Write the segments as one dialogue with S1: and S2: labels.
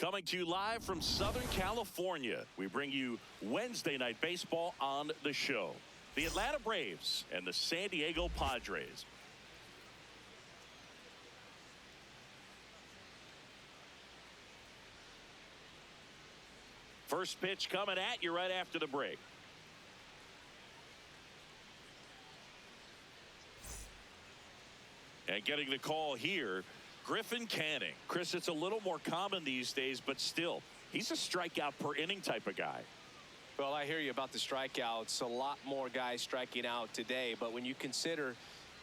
S1: Coming to you live from Southern California, we bring you Wednesday Night Baseball on the show. The Atlanta Braves and the San Diego Padres. First pitch coming at you right after the break. And getting the call here, Griffin Canning. Chris, it's a little more common these days, but still, he's a strikeout per inning type of guy.
S2: Well, I hear you about the strikeouts. A lot more guys striking out today, but when you consider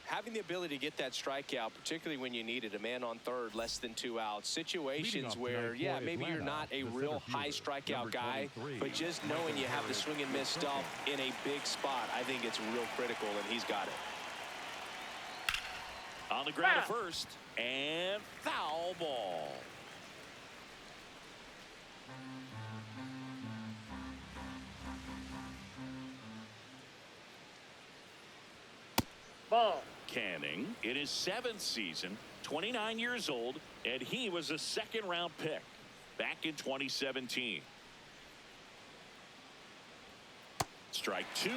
S2: having the ability to get that strikeout, particularly when you need it, a man on third, less than 2 outs, situations where, yeah, maybe you're not a real high strikeout guy, but just knowing you have the swing and miss stuff in a big spot, I think it's real critical, and he's got it.
S1: On the ground at first, and foul ball.
S3: Ball.
S1: Canning in his 7th season, 29 years old, and he was a 2nd-round pick back in 2017. Strike 2.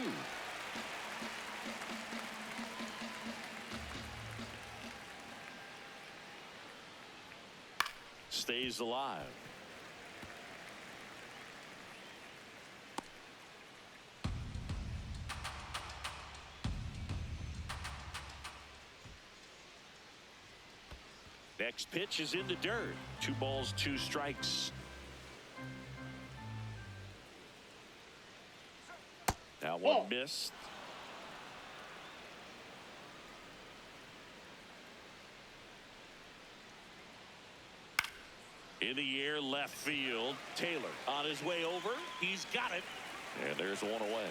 S1: Stays alive. Next pitch is in the dirt. 2 balls, 2 strikes. Now one missed. In the air, left field. Taylor on his way over. He's got it. And there's one away.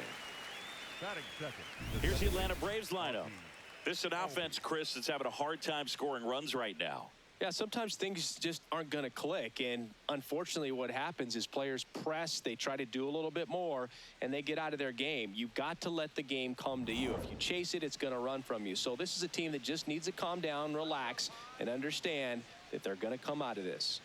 S1: Here's the Atlanta Braves lineup. This is an offense, Chris, that's having a hard time scoring runs right now.
S2: Yeah, sometimes things just aren't going to click, and unfortunately what happens is players press, they try to do a little bit more, and they get out of their game. You've got to let the game come to you. If you chase it, it's going to run from you. So this is a team that just needs to calm down, relax, and understand that they're going to come out of this.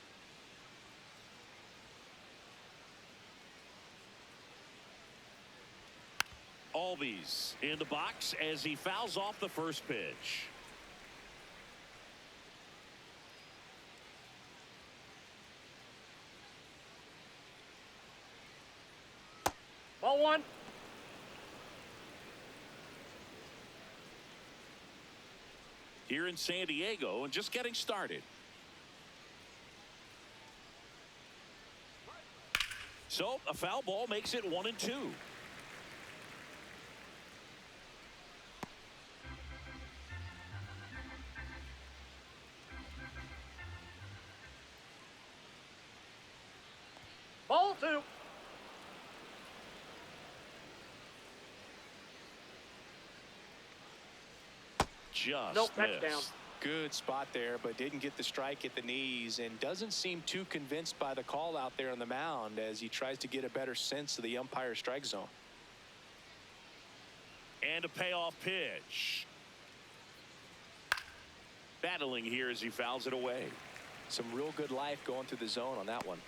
S1: Albies in the box as he fouls off the first pitch.
S3: Ball 1.
S1: Here in San Diego and just getting started. So a foul ball makes it 1-2.
S3: Ball 2.
S1: Just
S3: nope, that's down.
S2: Good spot there, but didn't get the strike at the knees and doesn't seem too convinced by the call out there on the mound as he tries to get a better sense of the umpire strike zone.
S1: And a payoff pitch. Battling here as he fouls it away.
S2: Some real good life going through the zone on that one.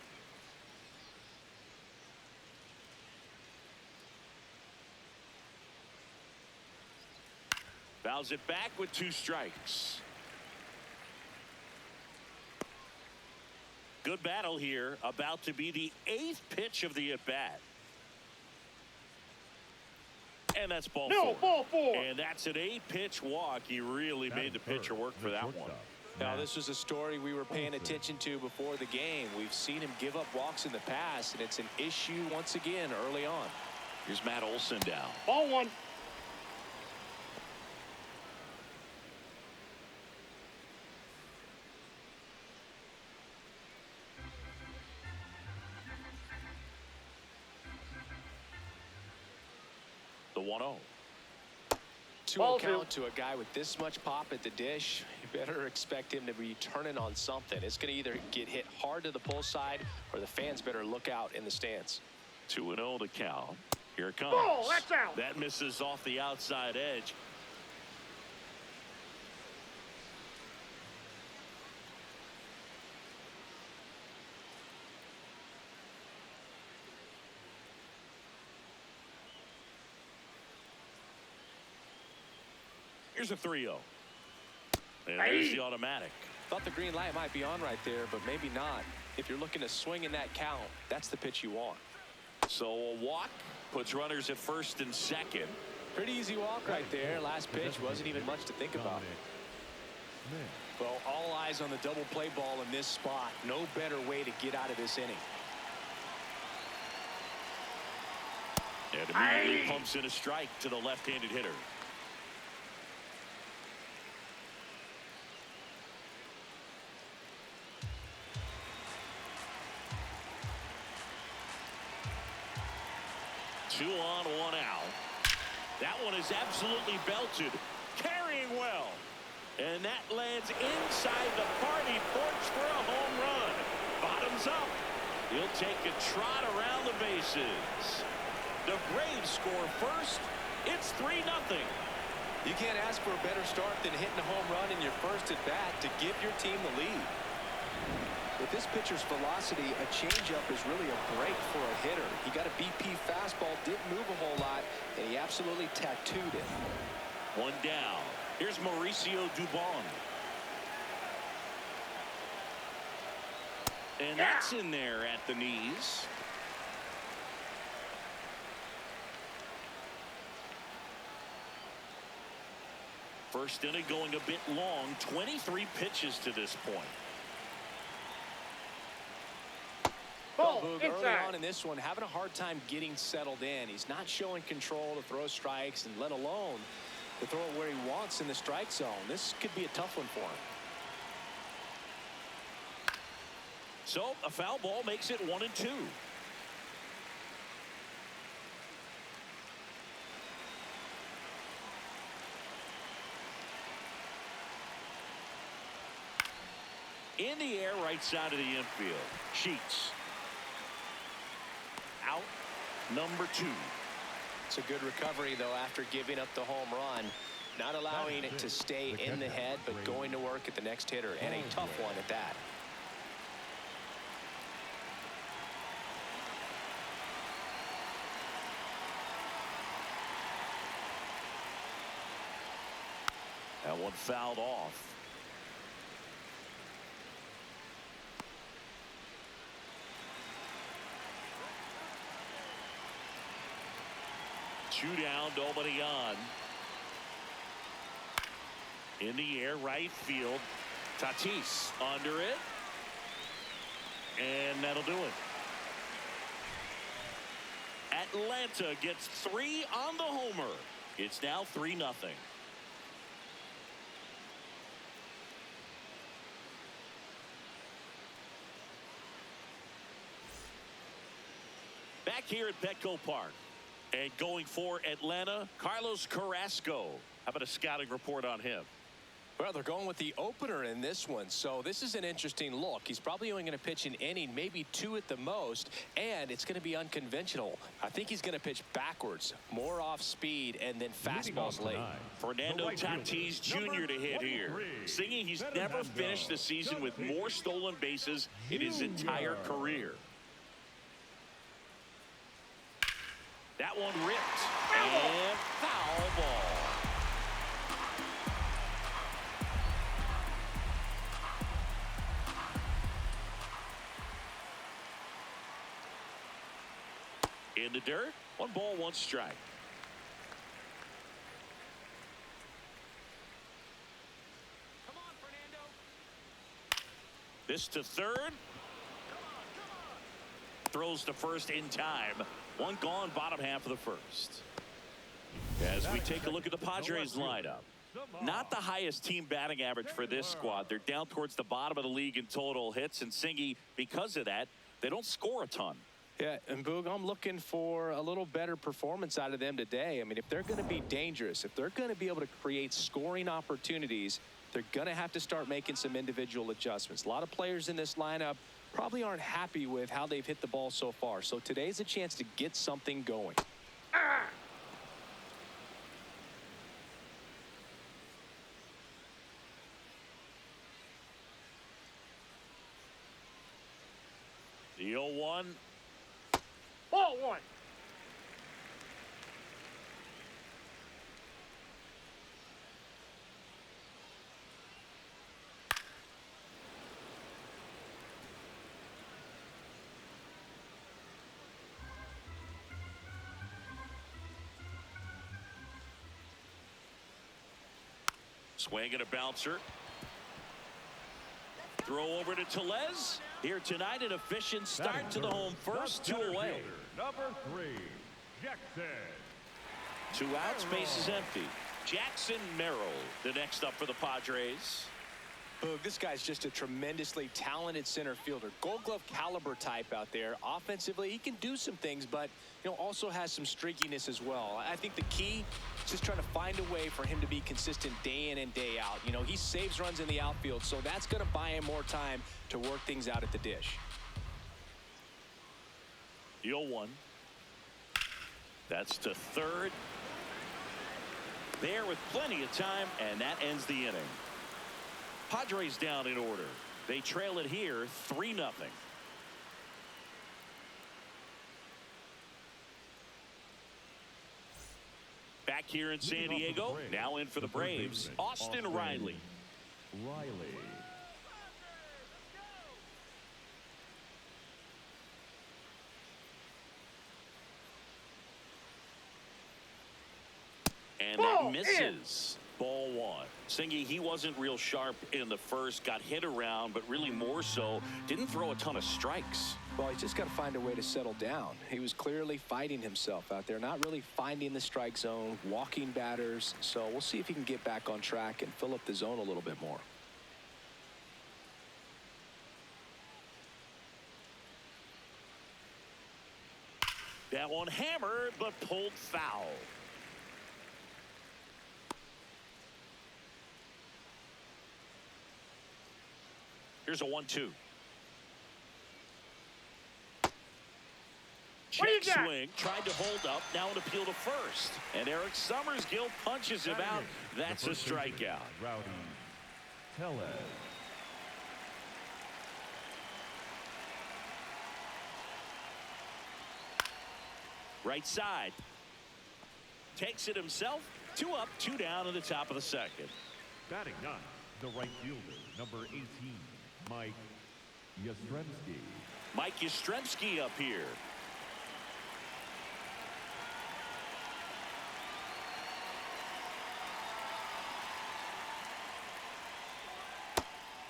S1: Fouls it back with 2 strikes. Good battle here. About to be the 8th pitch of the at-bat. And that's ball 4.
S3: Ball 4.
S1: And that's an 8-pitch walk. He really made the pitcher work for that one.
S2: Now, this was a story we were paying attention to before the game. We've seen him give up walks in the past, and it's an issue once again early on.
S1: Here's Matt Olson down.
S3: Ball 1.
S1: The 1-0.
S2: 2-0 count to a guy with this much pop at the dish. You better expect him to be turning on something. It's going to either get hit hard to the pull side or the fans better look out in the stands.
S1: 2-0 the count. Here it comes.
S3: Ball, that's out.
S1: That misses off the outside edge. Here's a 3-0. And there's the automatic.
S2: Thought the green light might be on right there, but maybe not. If you're looking to swing in that count, that's the pitch you want.
S1: So a walk puts runners at first and second.
S2: Pretty easy walk right there. Last pitch wasn't even much to think about. Well, all eyes on the double play ball in this spot. No better way to get out of this inning.
S1: And immediately pumps in a strike to the left-handed hitter. Two on, one out. That one is absolutely belted. Carrying well. And that lands inside the party porch for a home run. Bottoms up. He'll take a trot around the bases. The Braves score first. It's 3-0.
S2: You can't ask for a better start than hitting a home run in your first at bat to give your team the lead. With this pitcher's velocity, a changeup is really a break for a hitter. He got a BP fastball, didn't move a whole lot, and he absolutely tattooed it.
S1: One down. Here's Mauricio Dubon. And that's in there at the knees. First inning going a bit long. 23 pitches to this point.
S2: Early on in this one, having a hard time getting settled in. He's not showing control to throw strikes, and let alone to throw it where he wants in the strike zone. This could be a tough one for him.
S1: So a foul ball makes it 1-2. In the air, right side of the infield. Sheets. Out, number 2.
S2: It's a good recovery, though, after giving up the home run. Not allowing it to stay in the head, but going to work at the next hitter, and a tough one at that.
S1: That one fouled off. Two down, nobody on. In the air, right field. Tatis under it. And that'll do it. Atlanta gets 3 on the homer. It's now 3-0. Back here at Petco Park. And going for Atlanta, Carlos Carrasco. How about a scouting report on him?
S2: Well, they're going with the opener in this one, so this is an interesting look. He's probably only going to pitch an inning, maybe 2 at the most, and it's going to be unconventional. I think he's going to pitch backwards, more off speed, and then fastballs late.
S1: Fernando Tatis Jr. to hit here. Singing he's never finished the season with more stolen bases in his entire career. That one ripped. And foul ball. In the dirt. 1 ball, 1 strike.
S2: Come on, Fernando.
S1: This to third. Throws to first in time. 1 gone, bottom half of the first. As we take a look at the Padres lineup. Not the highest team batting average for this squad. They're down towards the bottom of the league in total hits. And Singy, because of that, they don't score a ton.
S2: Yeah, and Boog, I'm looking for a little better performance out of them today. I mean, if they're going to be dangerous, if they're going to be able to create scoring opportunities, they're going to have to start making some individual adjustments. A lot of players in this lineup probably aren't happy with how they've hit the ball so far. So today's a chance to get something going.
S1: The 0-1.
S3: Ball 1.
S1: Swing and a bouncer. Throw over to Tellez. Here tonight, an efficient start to the home first. 2 away.
S4: Number 3, Jackson.
S1: 2 outs, base is empty. Jackson Merrill, the next up for the Padres.
S2: Boog, this guy's just a tremendously talented center fielder. Gold Glove caliber type out there. Offensively, he can do some things, but also has some streakiness as well. I think the key is just trying to find a way for him to be consistent day in and day out. He saves runs in the outfield, so that's going to buy him more time to work things out at the dish.
S1: The 0-1. That's to third. There with plenty of time, and that ends the inning. Padres down in order. They trail it here 3-0. Back here in San Diego, now in for the Braves, Austin Riley. And that misses. Ball 1. Singy, he wasn't real sharp in the first, got hit around, but really more so, didn't throw a ton of strikes.
S2: Well, he's just got to find a way to settle down. He was clearly fighting himself out there, not really finding the strike zone, walking batters. So we'll see if he can get back on track and fill up the zone a little bit more.
S1: That one hammered, but pulled foul. Here's a 1-2. Check swing, tried to hold up, now an appeal to first. And Eric Summersgill punches him out. That's a strikeout.
S4: Rowdy Tellez.
S1: Right side. Takes it himself. 2 up, 2 down in the top of the second.
S4: Batting 9, the right fielder, number 18. Mike Yastrzemski.
S1: Mike Yastrzemski up here.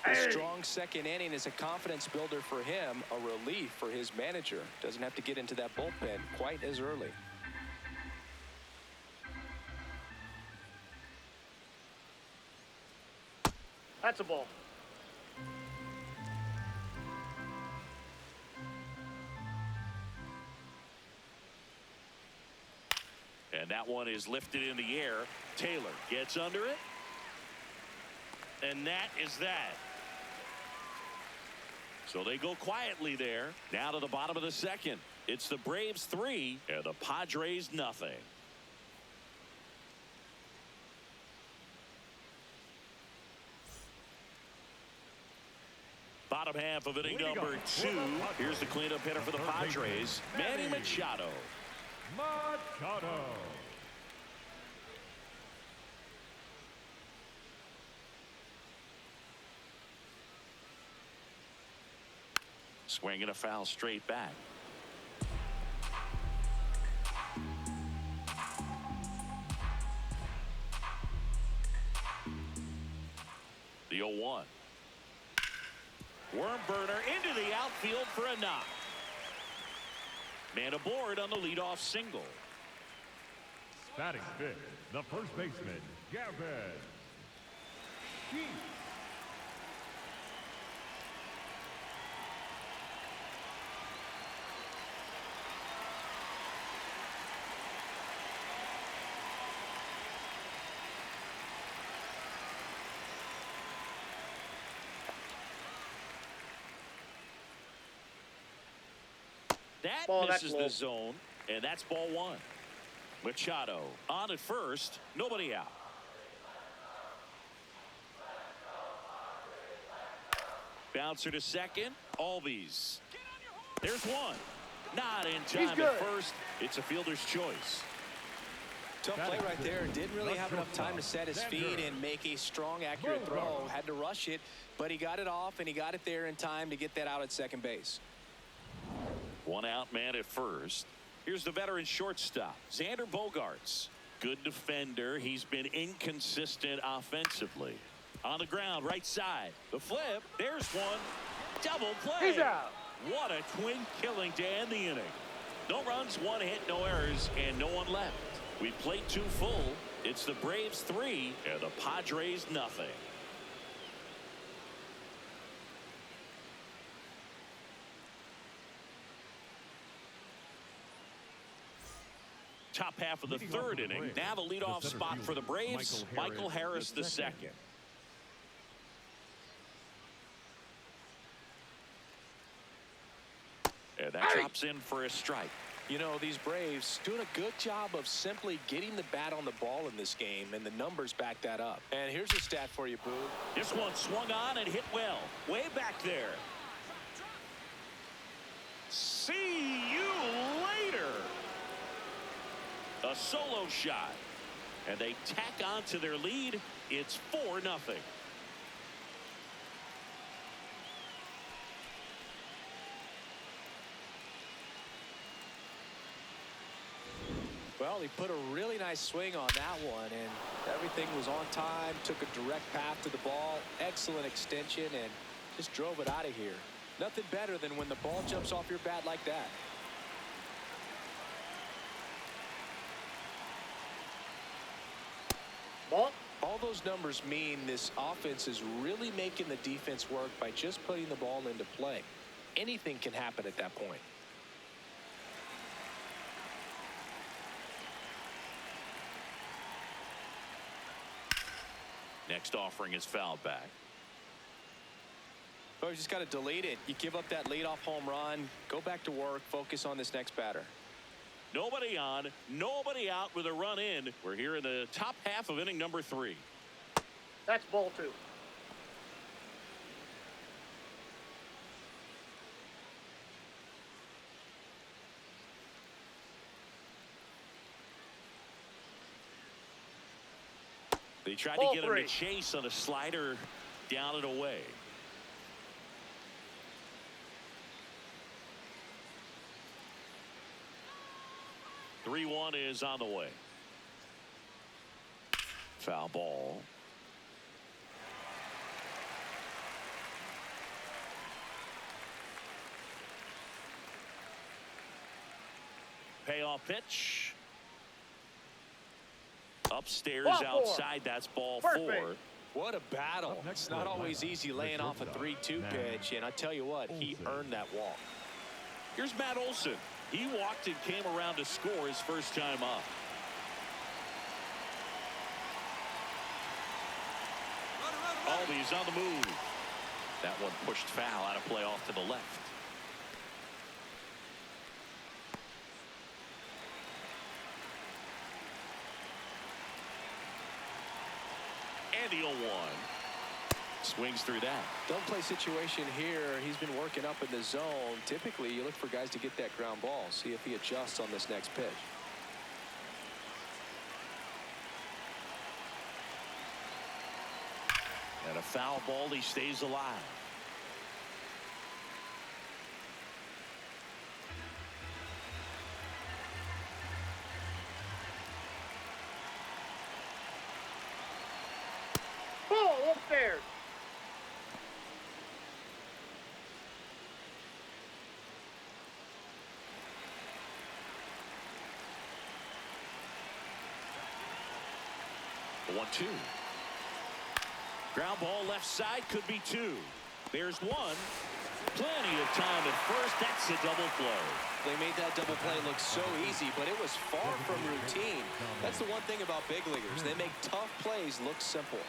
S2: A strong second inning is a confidence builder for him, a relief for his manager. Doesn't have to get into that bullpen quite as early.
S3: That's a ball.
S1: And that one is lifted in the air. Taylor gets under it. And that is that. So they go quietly there. Now to the bottom of the second. It's the Braves 3 and the Padres nothing. Bottom half of inning number 2. Here's the cleanup hitter for the Padres, Manny Machado.
S4: Machado.
S1: Swing and a foul straight back. The 0-1. Worm burner into the outfield for a knock. Man aboard on the leadoff single.
S4: Batting 5th, the first baseman, Gavin Sheets.
S1: That
S3: Ball,
S1: misses
S3: that's
S1: the zone, and that's ball 1. Machado on at first, nobody out. Bouncer to second, Albies. There's one. Not in time at first. It's a fielder's choice.
S2: Tough play right there. Didn't really have enough time to set his feet and make a strong, accurate throw. Had to rush it, but he got it off, and he got it there in time to get that out at second base.
S1: 1 out, man at first. Here's the veteran shortstop, Xander Bogaerts. Good defender. He's been inconsistent offensively. On the ground, right side. The flip. There's one. Double play.
S3: He's out.
S1: What a twin killing to end the inning. No runs, one hit, no errors, and no one left. We played 2 full. It's the Braves 3 and the Padres nothing. Top half of the
S4: Leading off
S1: third
S4: for the
S1: inning.
S4: Braves,
S1: Now the leadoff
S4: the center
S1: spot for the
S4: fielder,
S1: Braves, Michael Harris the second. And that drops in for a strike.
S2: You know, these Braves doing a good job of simply getting the bat on the ball in this game, and the numbers back that up. And here's a stat for you, Boo.
S1: This one swung on and hit well. Way back there. See you later. A solo shot. And they tack on to their lead. It's 4-0.
S2: Well, he put a really nice swing on that one, and everything was on time, took a direct path to the ball, excellent extension, and just drove it out of here. Nothing better than when the ball jumps off your bat like that.
S3: Ball.
S2: All those numbers mean this offense is really making the defense work by just putting the ball into play. Anything can happen at that point.
S1: Next offering is fouled back.
S2: Oh, you just got to delete it. You give up that leadoff home run, go back to work, focus on this next batter.
S1: Nobody on, nobody out with a run in. We're here in the top half of inning number 3.
S3: That's ball 2.
S1: They tried
S3: Ball
S1: to get him
S3: 3.
S1: to chase on a slider down and away. The 3-1 is on the way. Foul ball. Payoff pitch. Upstairs
S3: Ball 4.
S1: outside. That's ball
S3: First
S1: 4.
S3: base.
S2: What a battle.
S4: Up next
S2: It's not
S4: for
S2: always
S4: Atlanta,
S2: easy
S4: the
S2: laying off a
S4: shortstop,
S2: 3-2
S4: Matt
S2: pitch, and I tell you what, he
S4: Olson.
S2: earned that walk.
S1: Here's Matt Olson. He walked and came around to score his first time up. Albies on the move. That one pushed foul out of play off to the left. And the 0-1. Swings through that.
S2: Don't play situation here. He's been working up in the zone. Typically, you look for guys to get that ground ball. See if he adjusts on this next pitch.
S1: And a foul ball. He stays alive.
S3: Ball upstairs.
S1: The 1-2. Ground ball left side, could be 2. There's 1. Plenty of time at first. That's a double play.
S2: They made that double play look so easy, but it was far from routine. That's the one thing about big leaguers. They make tough plays look simple.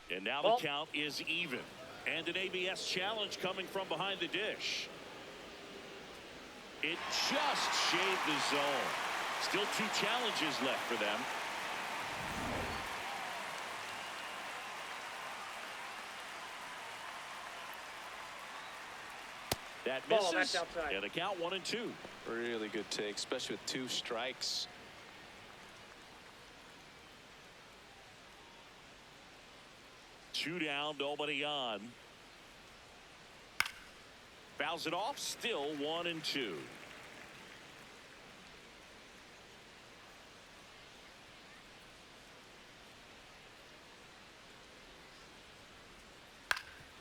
S1: And now the count is even. And an ABS challenge coming from behind the dish. It just shaved the zone. Still 2 challenges left for them. That
S3: Ball,
S1: misses.
S3: that's outside.
S1: And a count 1-2.
S2: Really good take, especially with 2 strikes.
S1: Two down, nobody on. Fouls it off, still 1-2.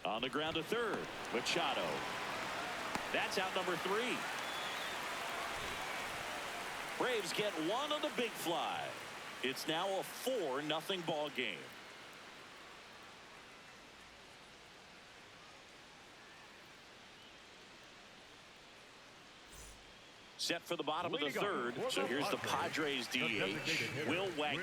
S1: On the ground to third, Machado. That's out number 3. Braves get one on the big fly. It's now a 4-0 ball game. Set for the bottom of the third. So here's the Padres DH, Will Wagner.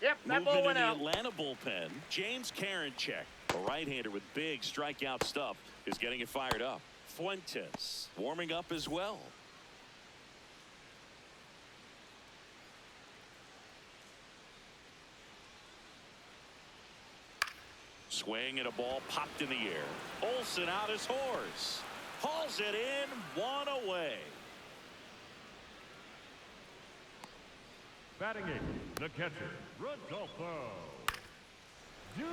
S3: Yep, that ball
S1: Movement
S3: went
S1: in the
S3: out.
S1: Atlanta bullpen. James Karinchak, a right-hander with big strikeout stuff, is getting it fired up. Fuentes warming up as well. Swing and a ball popped in the air. Olsen out his horse. Hauls it in, 1 away.
S4: Batting 8, the catcher, Rodolfo Duran.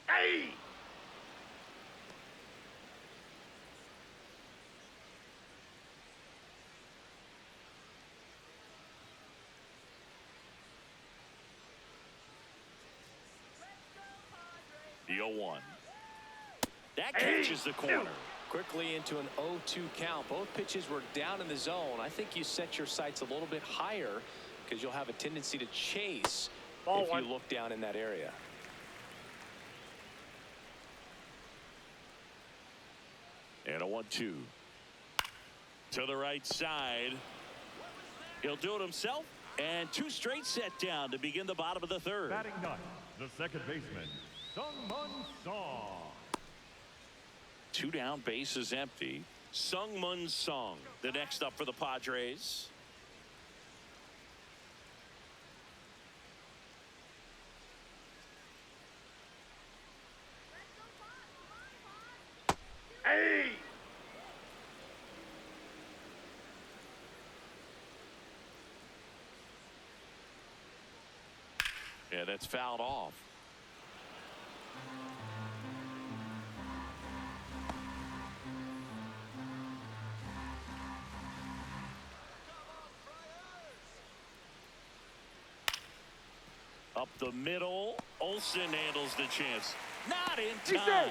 S3: Hey!
S1: The 0-1. That catches the corner.
S2: Quickly into an 0-2 count. Both pitches were down in the zone. I think you set your sights a little bit higher because you'll have a tendency to chase
S3: Ball
S2: if
S3: one.
S2: you look down in that area.
S1: And a 1-2. To the right side. He'll do it himself. And 2 straight set down to begin the bottom of the third.
S4: Batting 9, the second baseman, Sung-Mun Song.
S1: 2 down, base is empty. Sung-Mun Song, the next up for the Padres.
S3: Hey!
S1: Yeah, that's fouled off. Up the middle. Olsen handles the chance. Not in time.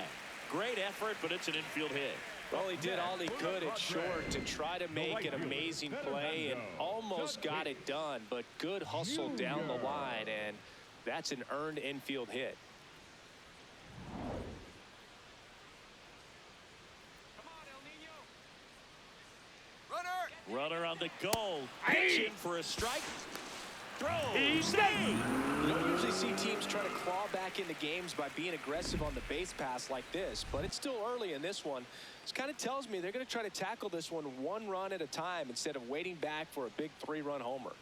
S1: Great effort, but it's an infield hit.
S2: Well, he did all he could at short to try to make an amazing play and almost got it done, but good hustle down the line, and that's an earned infield hit.
S1: Runner on the goal. Pitching for a strike. Throw. Save.
S2: You don't usually see teams try to claw back into games by being aggressive on the base pass like this, but it's still early in this one. This kind of tells me they're going to try to tackle this one 1 run at a time instead of waiting back for a big 3-run homer.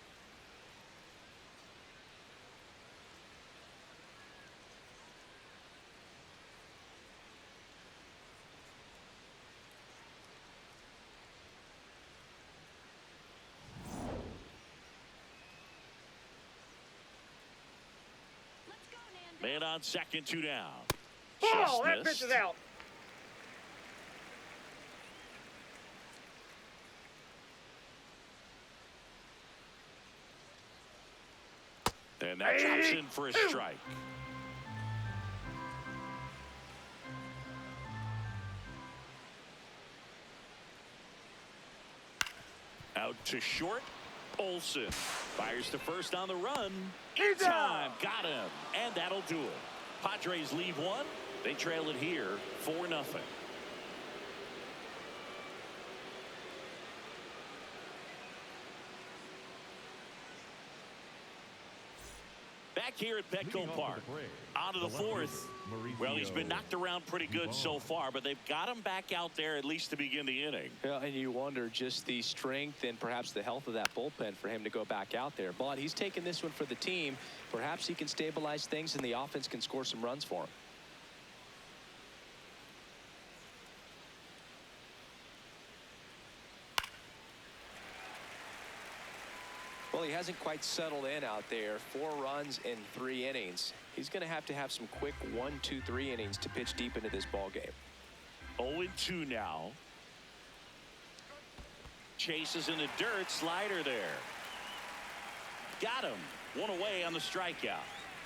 S1: Man on second, 2 down.
S3: Ball, that
S1: Just
S3: pitch is
S1: missed.
S3: out.
S1: And that drops in for a strike. Out to short. Olsen fires to first on the run. In time. Got him. And that'll do it. Padres leave 1. They trail it here 4-0. Back here at Petco
S4: Leading off
S1: Park.
S4: the parade,
S1: On to the
S4: left fielder,
S1: fourth. Well, he's been knocked around pretty good so far, but they've got him back out there at least to begin the inning.
S2: Yeah, and you wonder just the strength and perhaps the health of that bullpen for him to go back out there. But he's taking this one for the team. Perhaps he can stabilize things and the offense can score some runs for him. Well, he hasn't quite settled in out there. 4 runs in 3 innings. He's going to have some quick 1, 2, 3 innings to pitch deep into this ball game.
S1: 0-2 now. Chases in the dirt. Slider there. Got him. 1 away on the strikeout.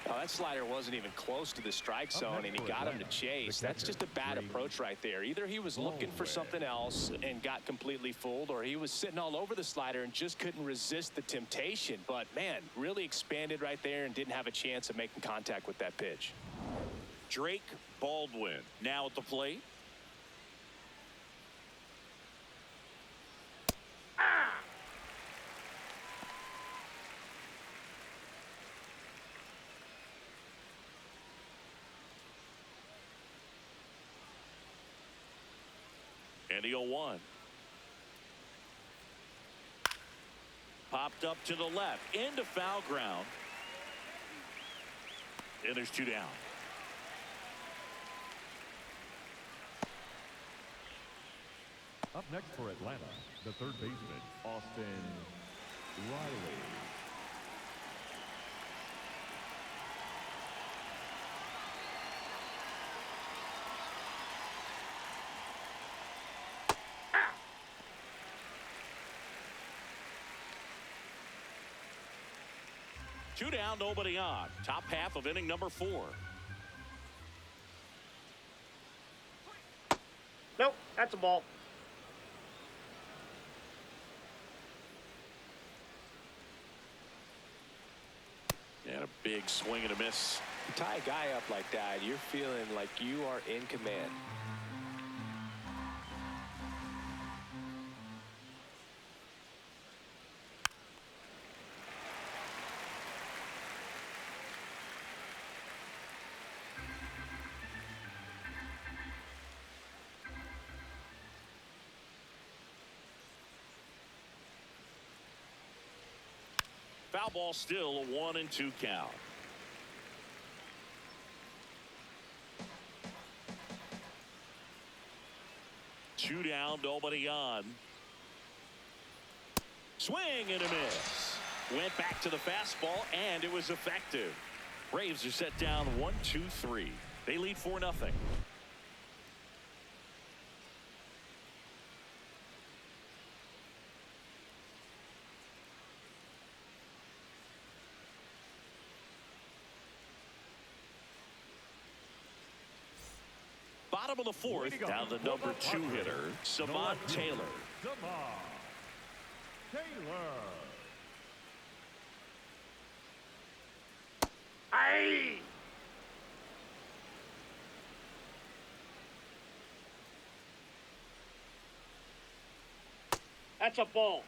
S2: Oh, that slider wasn't even close to the strike zone, and he got him to chase. That's just a bad approach right there. Either he was looking for something else and got completely fooled, or he was sitting all over the slider and just couldn't resist the temptation. But, man, really expanded right there and didn't have a chance of making contact with that pitch.
S1: Drake Baldwin now at the plate. And the 0-1. Popped up to the left. Into foul ground. And there's 2 down.
S4: Up next for Atlanta, the third baseman, Austin Riley.
S1: Two down, nobody on. Top half of inning number 4.
S3: Nope, that's a ball.
S1: And a big swing and a miss.
S2: You tie a guy up like that, you're feeling like you are in command.
S1: Foul ball, still a 1-2 count. Two down, nobody on. Swing and a miss. Went back to the fastball, and it was effective. Braves are set down 1-2-3. They lead 4-0. Bottom of the 4th, down the number 2 hitter, Savon Taylor.
S4: Savon Taylor.
S3: Aye. That's a ball.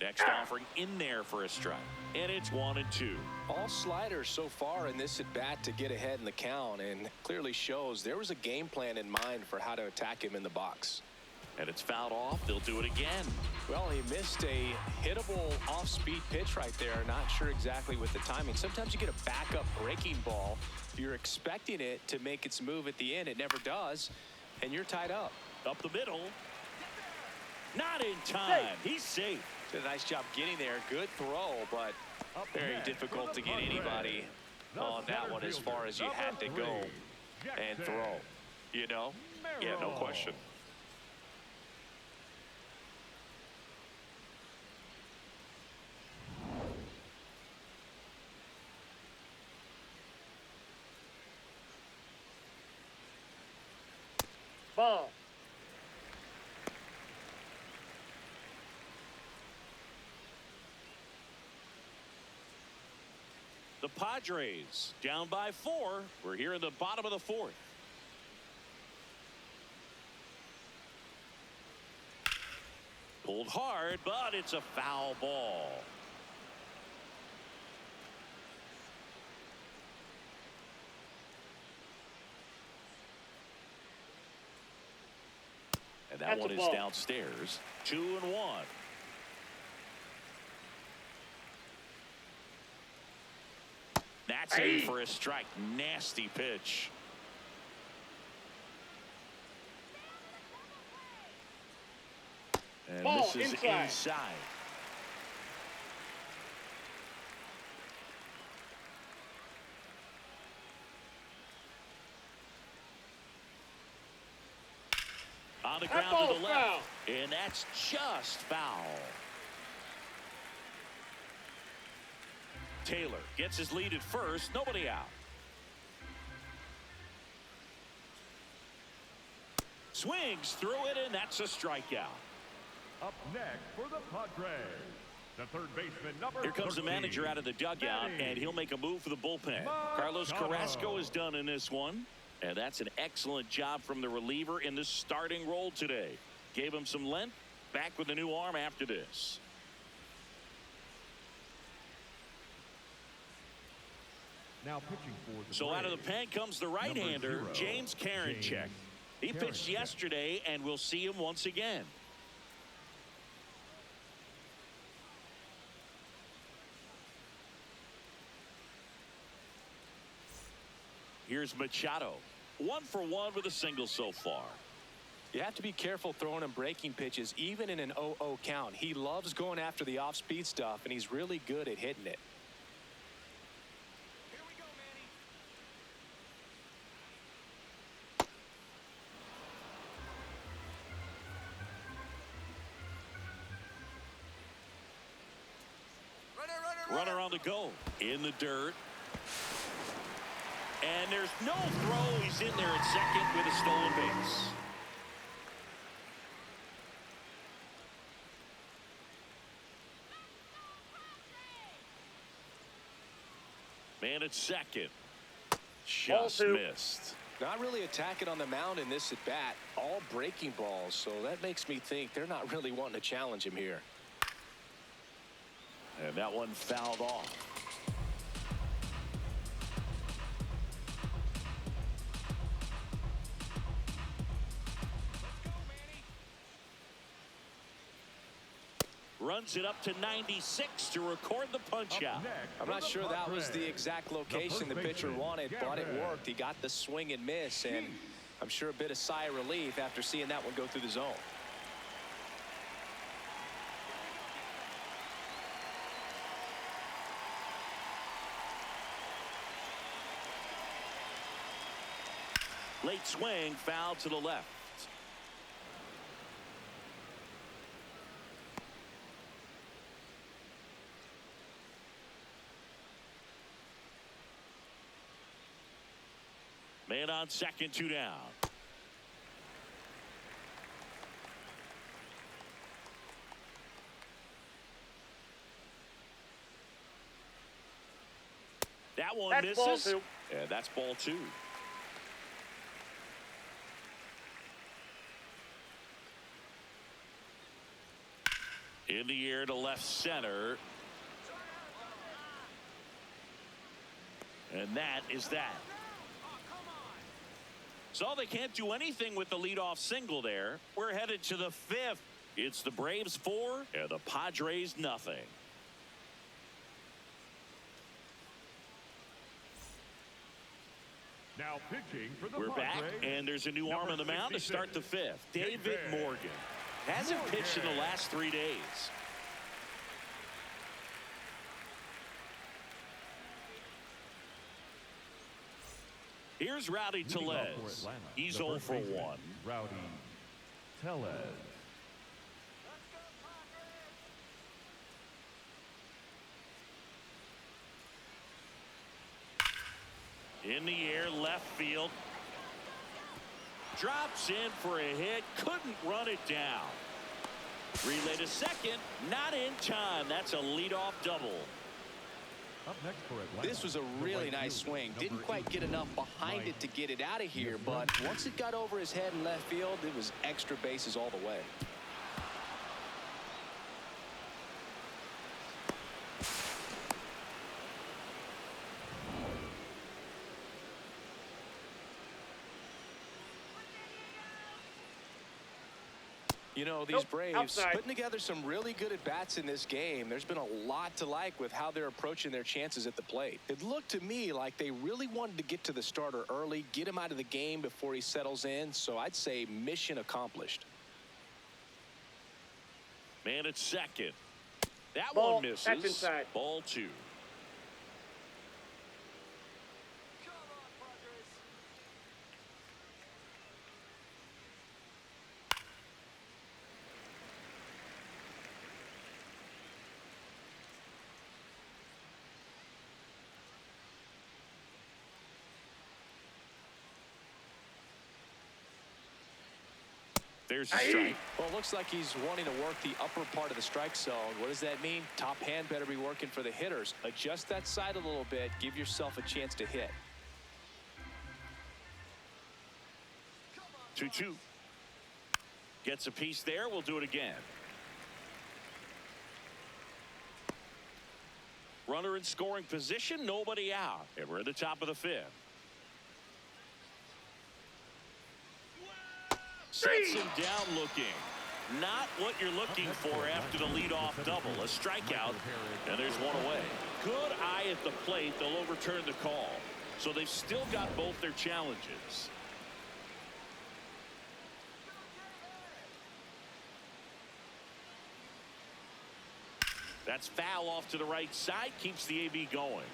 S1: Next offering in there for a strike. And it's 1-2.
S2: All sliders so far in this at bat to get ahead in the count, and clearly shows there was a game plan in mind for how to attack him in the box.
S1: And it's fouled off. They'll do it again.
S2: Well, he missed a hittable off-speed pitch right there. Not sure exactly with the timing. Sometimes you get a backup breaking ball. You're expecting it to make its move at the end. It never does, and you're tied up.
S1: Up the middle. Not in time. He's safe.
S2: Did a nice job getting there. Good throw, but very difficult to get anybody on that one as far as you had to go and throw. You know? Yeah, no question.
S3: Ball.
S1: The Padres down by 4. We're here in the bottom of the 4th. Pulled hard, but it's a foul ball. And that
S3: That's
S1: one
S3: a
S1: is
S3: ball.
S1: downstairs. 2-1. That's in for a strike. Nasty pitch. And
S3: Ball
S1: this is inside. On the ground to the left.
S3: Foul.
S1: And that's just foul. Taylor gets his lead at first. Nobody out. Swings through it, and that's a strikeout.
S4: Up next for the Padres, the third baseman, number
S1: Here comes the
S4: 13,
S1: manager out of the dugout, and he'll make a move for the bullpen. Carlos Carrasco is done in this one, and that's an excellent job from the reliever in the starting role today. Gave him some length, back with a new arm after this.
S4: Now pitching for the
S1: So out of the
S4: Braves,
S1: pen comes the right-hander,
S4: number 0,
S1: James Karinchak.
S4: James
S1: He pitched
S4: Karinchak.
S1: yesterday, and we'll see him once again. Here's Machado. 1 for 1 with a single so far.
S2: You have to be careful throwing him breaking pitches, even in an 0-0 count. He loves going after the off-speed stuff, and he's really good at hitting it.
S5: Here we go, Manny.
S1: Runner on the go. In the dirt. And there's no throw. He's in there at second with a stolen base. Man at second. Just
S3: Ball 2.
S1: missed.
S2: Not really attacking on the mound in this at-bat. All breaking balls, so that makes me think they're not really wanting to challenge him here.
S1: And that one fouled off. Runs it up to 96 to record the punch out.
S4: up next
S2: I'm
S4: for
S2: not
S4: the
S2: sure that was the
S4: Padres,
S2: exact location the
S4: first
S2: pitcher
S4: baseman,
S2: wanted, but it
S4: Gavin.
S2: worked. He got the swing and miss, and I'm sure a bit of sigh of relief after seeing that one go through the zone.
S1: Late swing, foul to the left. Man on second, 2 down. That one
S3: That's ball
S1: misses.
S3: 2.
S1: Yeah, that's ball 2. In the air to left center. And that is that. So they can't do anything with the leadoff single there. We're headed to the 5th. It's the Braves 4 and the Padres nothing.
S4: Now pitching for the
S1: We're back,
S4: Padres,
S1: and there's a new arm on the mound to start the 5th. David Morgan. Hasn't pitched in the last 3 days. Here's Rowdy
S4: leading off for
S1: Tellez.
S4: Atlanta,
S1: He's
S4: the
S1: 0
S4: first
S1: for
S4: baseman,
S1: 1.
S4: Rowdy Tellez.
S1: In the air, left field. Drops in for a hit. Couldn't run it down. Relay to second. Not in time. That's a leadoff double.
S4: Up next for Atlanta,
S2: This was a
S4: the
S2: really
S4: right
S2: nice
S4: fielder,
S2: swing. Didn't
S4: number
S2: quite get
S4: 18,
S2: enough behind it to get it out of here, but once it got over his head in left field, it was extra bases all the way. You know, these
S3: Nope,
S2: Braves
S3: outside.
S2: putting together some really good at-bats in this game. There's been a lot to like with how they're approaching their chances at the plate. It looked to me like they really wanted to get to the starter early, get him out of the game before he settles in. So I'd say mission accomplished.
S1: Man at second. That
S3: Ball,
S1: one misses.
S3: that's inside.
S1: Ball 2. There's a strike.
S2: Well, it looks like he's wanting to work the upper part of the strike zone. What does that mean? Top hand better be working for the hitters. Adjust that side a little bit. Give yourself a chance to hit.
S1: 2-2. Gets a piece there. We'll do it again. Runner in scoring position. Nobody out. And we're at the top of the 5th. Sets him down looking. Not what you're looking for after the leadoff double. A strikeout, and there's one away. Good eye at the plate. They'll overturn the call. So they've still got both their challenges. That's foul off to the right side. Keeps the AB going.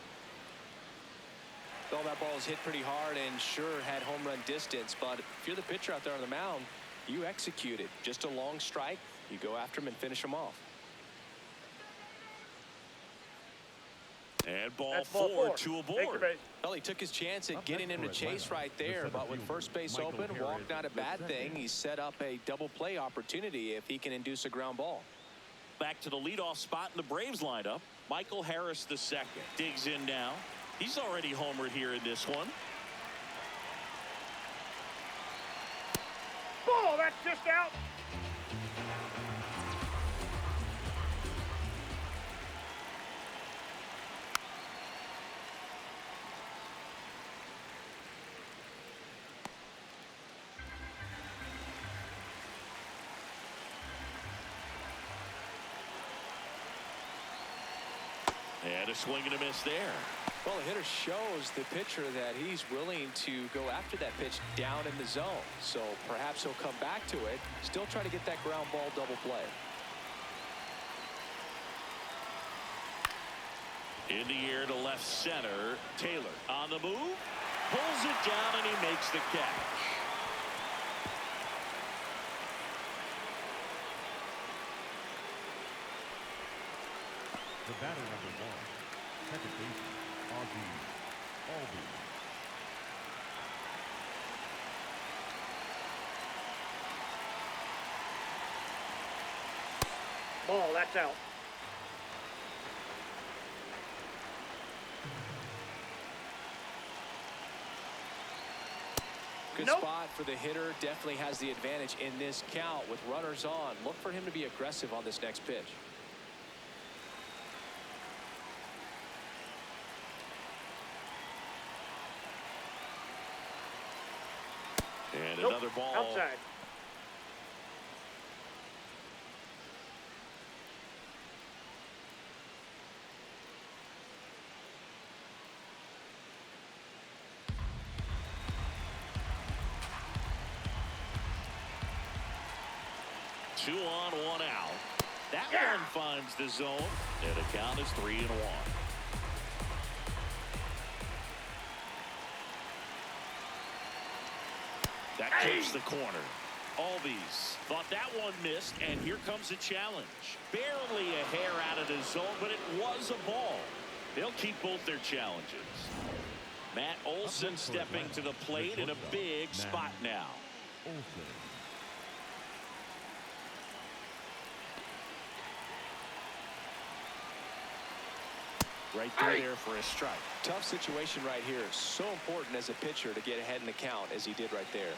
S2: Well, that ball is hit pretty hard and sure had home run distance, but if you're the pitcher out there on the mound, you execute it. Just a long strike. You go after him and finish him off.
S1: And ball
S3: That's
S1: 4, 2 aboard.
S2: Well, he took his chance at getting him to chase right there, but with first base open, walk not a bad thing. He set up a double play opportunity if he can induce a ground ball.
S1: Back to the leadoff spot in the Braves lineup. Michael Harris the second. Digs in now. He's already homered here in this one.
S3: Ball, that's just out.
S1: And a swing and a miss there.
S2: Well, the hitter shows the pitcher that he's willing to go after that pitch down in the zone. So perhaps he'll come back to it, still try to get that ground ball double play.
S1: In the air to left center. Taylor on the move. Pulls it down and he makes the catch.
S4: The batter number 1, second baseman, Albie.
S3: Ball, that's out.
S2: Good spot for the hitter. Definitely has the advantage in this count with runners on. Look for him to be aggressive on this next pitch.
S1: And another ball.
S3: Outside.
S1: Two on, one out. That one finds the zone. And the count is 3-1. That keeps the corner. Albies thought that one missed, and here comes a challenge. Barely a hair out of the zone, but it was a ball. They'll keep both their challenges. Matt Olson stepping to the plate in a big spot now. Right through there for a strike.
S2: Tough situation right here. So important as a pitcher to get ahead in the count as he did right there.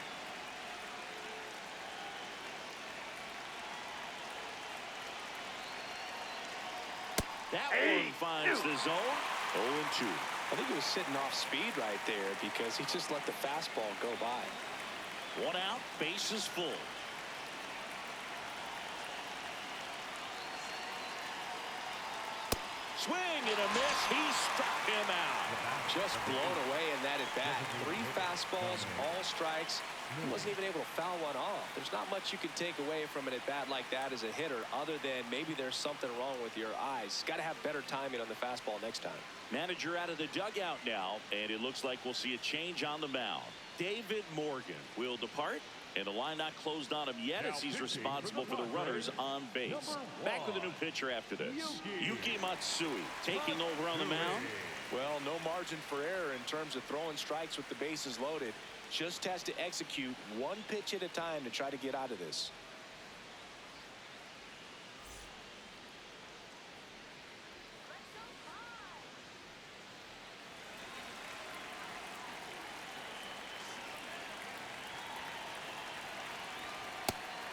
S1: That one finds the zone. 0-2.
S2: I think he was sitting off speed right there because he just let the fastball go by.
S1: One out, bases full. Swing and a miss. He struck him out.
S2: Just blown away in that at bat. 3 fastballs, all strikes. He wasn't even able to foul one off. There's not much you can take away from an at bat like that as a hitter, other than maybe there's something wrong with your eyes. Got to have better timing on the fastball next time.
S1: Manager out of the dugout now, and it looks like we'll see a change on the mound. David Morgan will depart, and the line not closed on him yet as he's responsible for the runners on base. Back with a new pitcher after this. Yuki Matsui taking over on the mound.
S2: Well, no margin for error in terms of throwing strikes with the bases loaded. Just has to execute one pitch at a time to try to get out of this.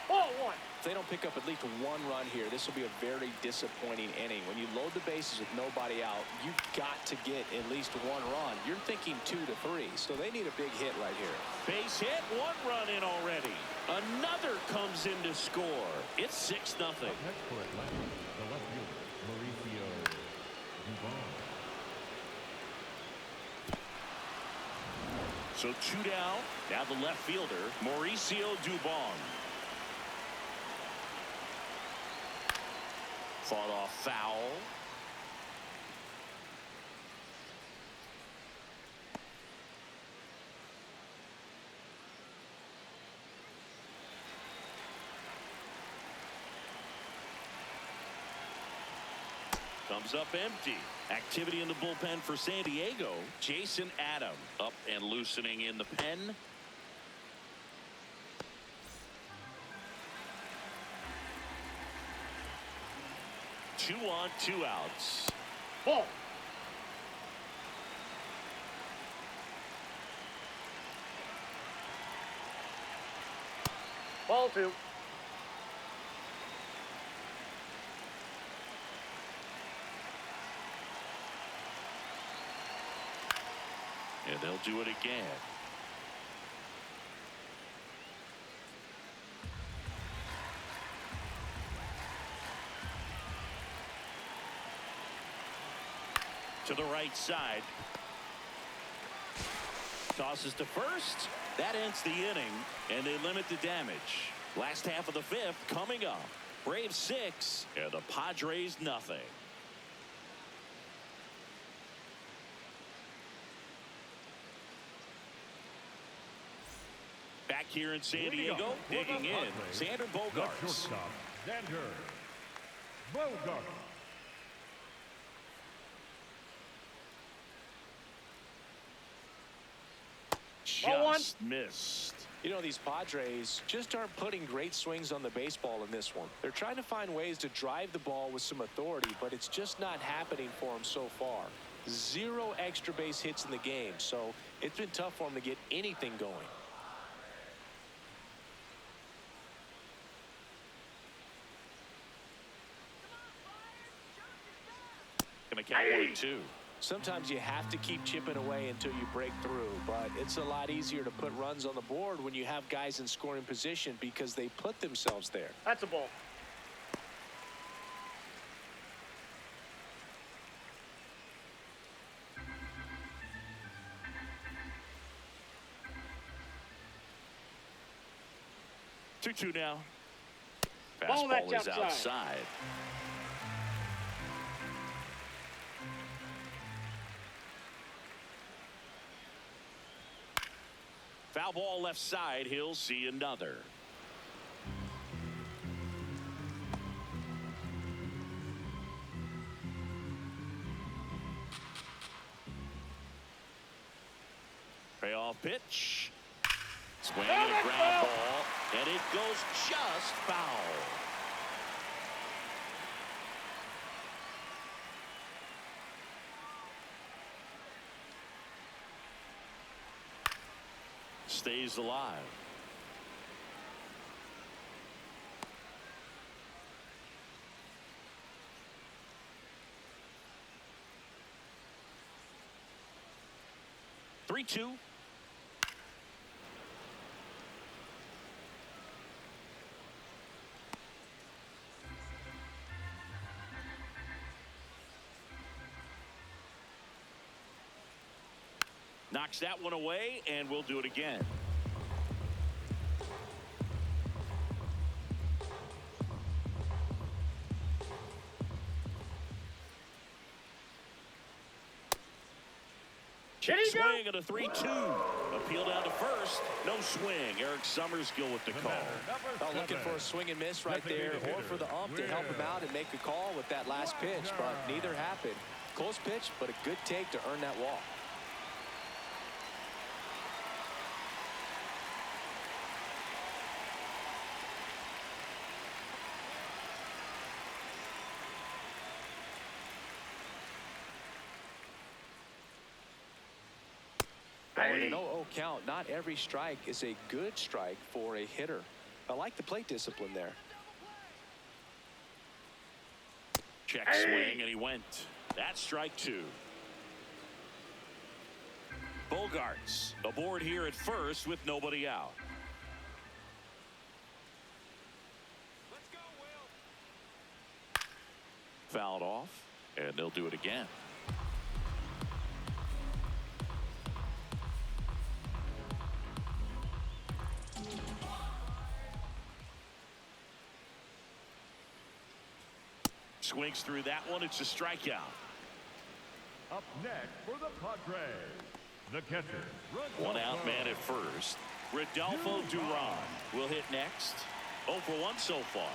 S3: Ball one.
S2: If they don't pick up at least 1 run here, this will be a very disappointing inning. When you load the bases with nobody out, you've got to get at least 1 run. You're thinking 2 to 3, so they need a big hit right here.
S1: Base hit, 1 run in already. Another comes in to score. It's 6-0.
S4: Next for Atlanta, the left fielder, Mauricio Dubon.
S1: So 2 down. Now the left fielder, Mauricio Dubon. Fought off foul. Comes up empty. Activity in the bullpen for San Diego. Jason Adam up and loosening in the pen. Two on, 2 outs.
S3: Ball. Ball 2.
S1: And they'll do it again. To the right side. Tosses to first. That ends the inning, and they limit the damage. Last half of the 5th coming up. Braves 6 and the Padres nothing. Back here in San Diego, digging in, Xander
S4: The
S1: Bogaerts.
S4: shortstop, Xander Bogaerts.
S1: Just missed.
S2: You know, these Padres just aren't putting great swings on the baseball in this one. They're trying to find ways to drive the ball with some authority, but it's just not happening for them so far. 0 extra base hits in the game, so it's been tough for them to get anything going.
S1: Gonna count 1 and 2.
S2: Sometimes you have to keep chipping away until you break through, but it's a lot easier to put runs on the board when you have guys in scoring position because they put themselves there.
S3: That's a ball.
S1: Two now.
S3: Ball,
S1: Fastball
S3: that's
S1: is
S3: outside.
S1: outside. Foul ball left side. He'll see another. Payoff pitch. Swing and a ground ball, and it goes just foul. Stays alive. Three, 2. Knocks that one away, and we'll do it again. Swing at a 3-2. Appeal down to first. No swing. Eric Summerskill with the call.
S2: Looking for a swing and miss right there, or for the ump to help him out and make a call with that last pitch, but neither happened. Close pitch, but a good take to earn that walk. An 0-0 count. Not every strike is a good strike for a hitter. I like the plate discipline there.
S1: Check swing, and he went. That's strike 2. Bogarts aboard here at first with nobody out.
S2: Let's go, Will.
S1: Fouled off, and they'll do it again. Swings through that one. It's a strikeout.
S4: Up next for the Padres, the catcher.
S1: One out man at first. Rodolfo Duran will hit next. 0 for 1 so far.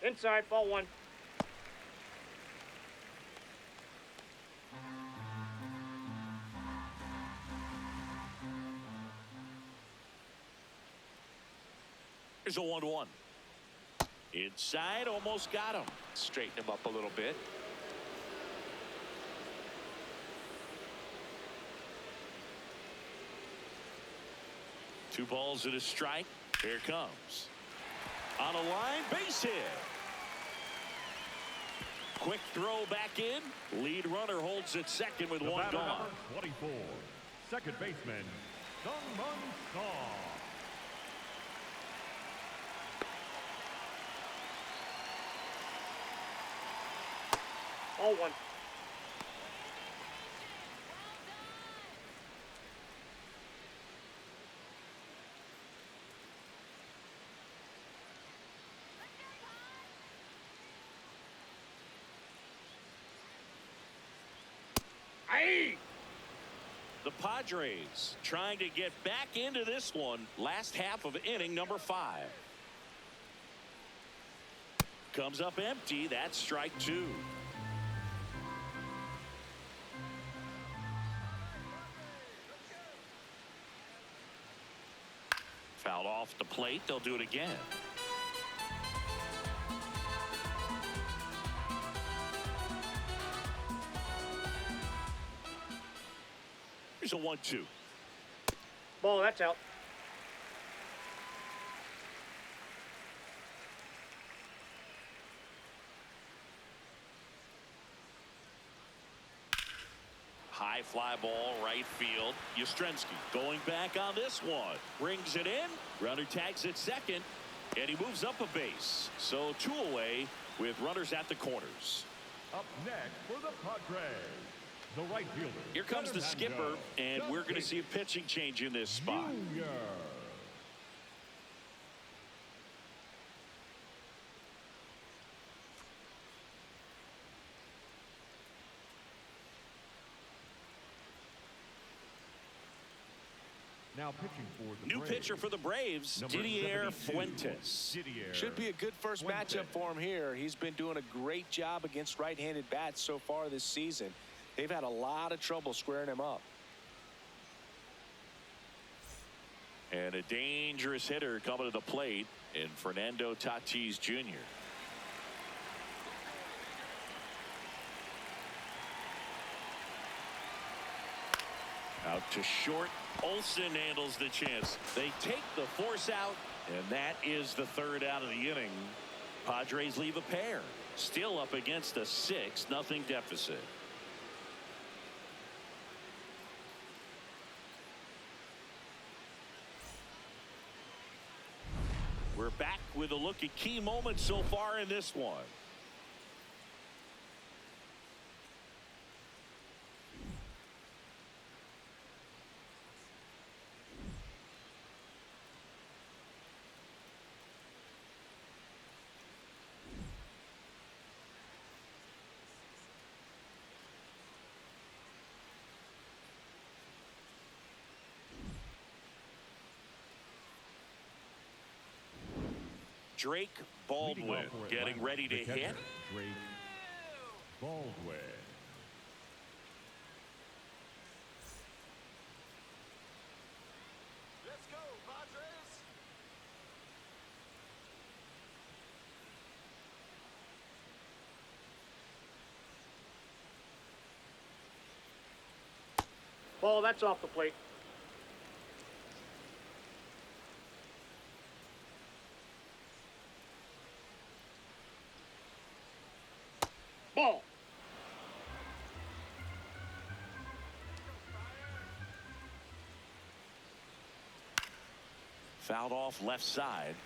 S3: Inside, ball 1.
S1: Here's a 1-1. Inside, almost got him.
S2: Straighten him up a little bit.
S1: Two balls and a strike. Here comes. On a line, base hit. Quick throw back in. Lead runner holds at second with one gone.
S4: 24, second baseman, Sung-Mun Saw.
S3: Ball 1.
S1: The Padres trying to get back into this one. Last half of inning number 5. Comes up empty. That's strike 2. Fouled off the plate. They'll do it again. Here's a 1-2.
S3: Ball, that's out.
S1: High fly ball, right field. Yastrzemski going back on this one. Brings it in. Runner tags at second. And he moves up a base. So 2 away with runners at the corners.
S4: Up next for the Padres, the right fielder.
S1: Here comes the skipper, and we're going to see a pitching change in this spot.
S4: Junior. Now pitching for the
S1: New
S4: Braves,
S1: pitcher for the Braves,
S4: number
S1: Didier
S4: 72,
S1: Fuentes.
S4: Didier
S2: Should be a good first
S4: Fuentes.
S2: matchup for him here. He's been doing a great job against right-handed bats so far this season. They've had a lot of trouble squaring him up.
S1: And a dangerous hitter coming to the plate in Fernando Tatis Jr. Out to short. Olsen handles the chance. They take the force out, and that is the 3rd out of the inning. Padres leave a pair. Still up against a 6-0 deficit. with a look at key moments so far in this one. Drake Baldwin getting ready to hit.
S4: Drake Baldwin.
S5: Let's go, Padres.
S3: Ball, that's off the plate. Ball.
S1: Fouled off left side.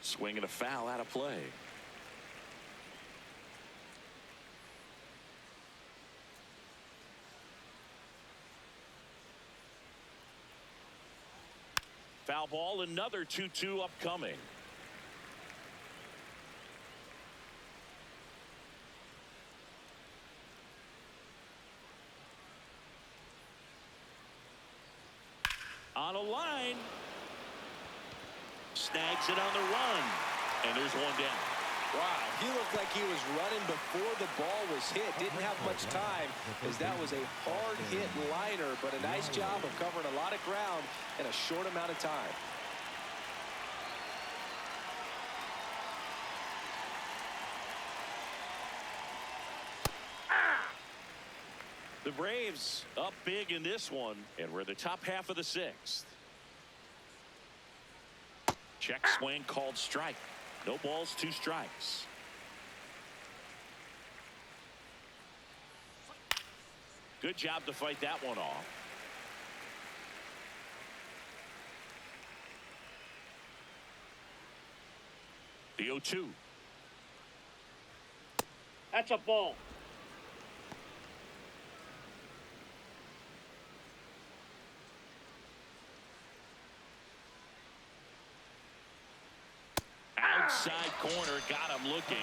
S1: Swinging a foul out of play. Foul ball, another 2-2 upcoming. On a line. Snags it on the run. And there's one down.
S2: Wow, he looked like he was running before the ball was hit. Didn't have much time as that was a hard hit liner, but a nice job of covering a lot of ground in a short amount of time.
S1: The Braves up big in this one, and we're the top half of the sixth. Check swing called strike. No balls, 2 strikes. Good job to fight that one off. The 0-2.
S3: That's a ball.
S1: Outside corner, got him looking.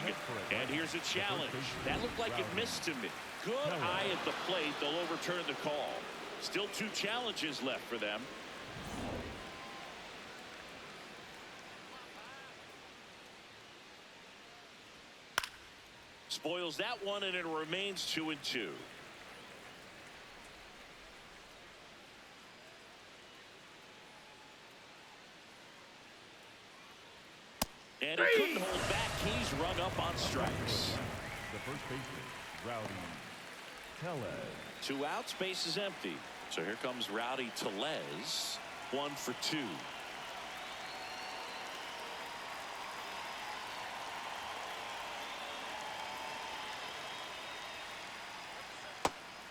S1: And here's a challenge. That looked like it missed to me. Good eye at the plate. They'll overturn the call. Still 2 challenges left for them. Spoils that one, and it remains 2-2. And he couldn't hold back. He's rung up on strikes.
S4: The first baseman, Rowdy Tellez.
S1: 2 outs, base is empty. So here comes Rowdy Tellez. 1 for 2.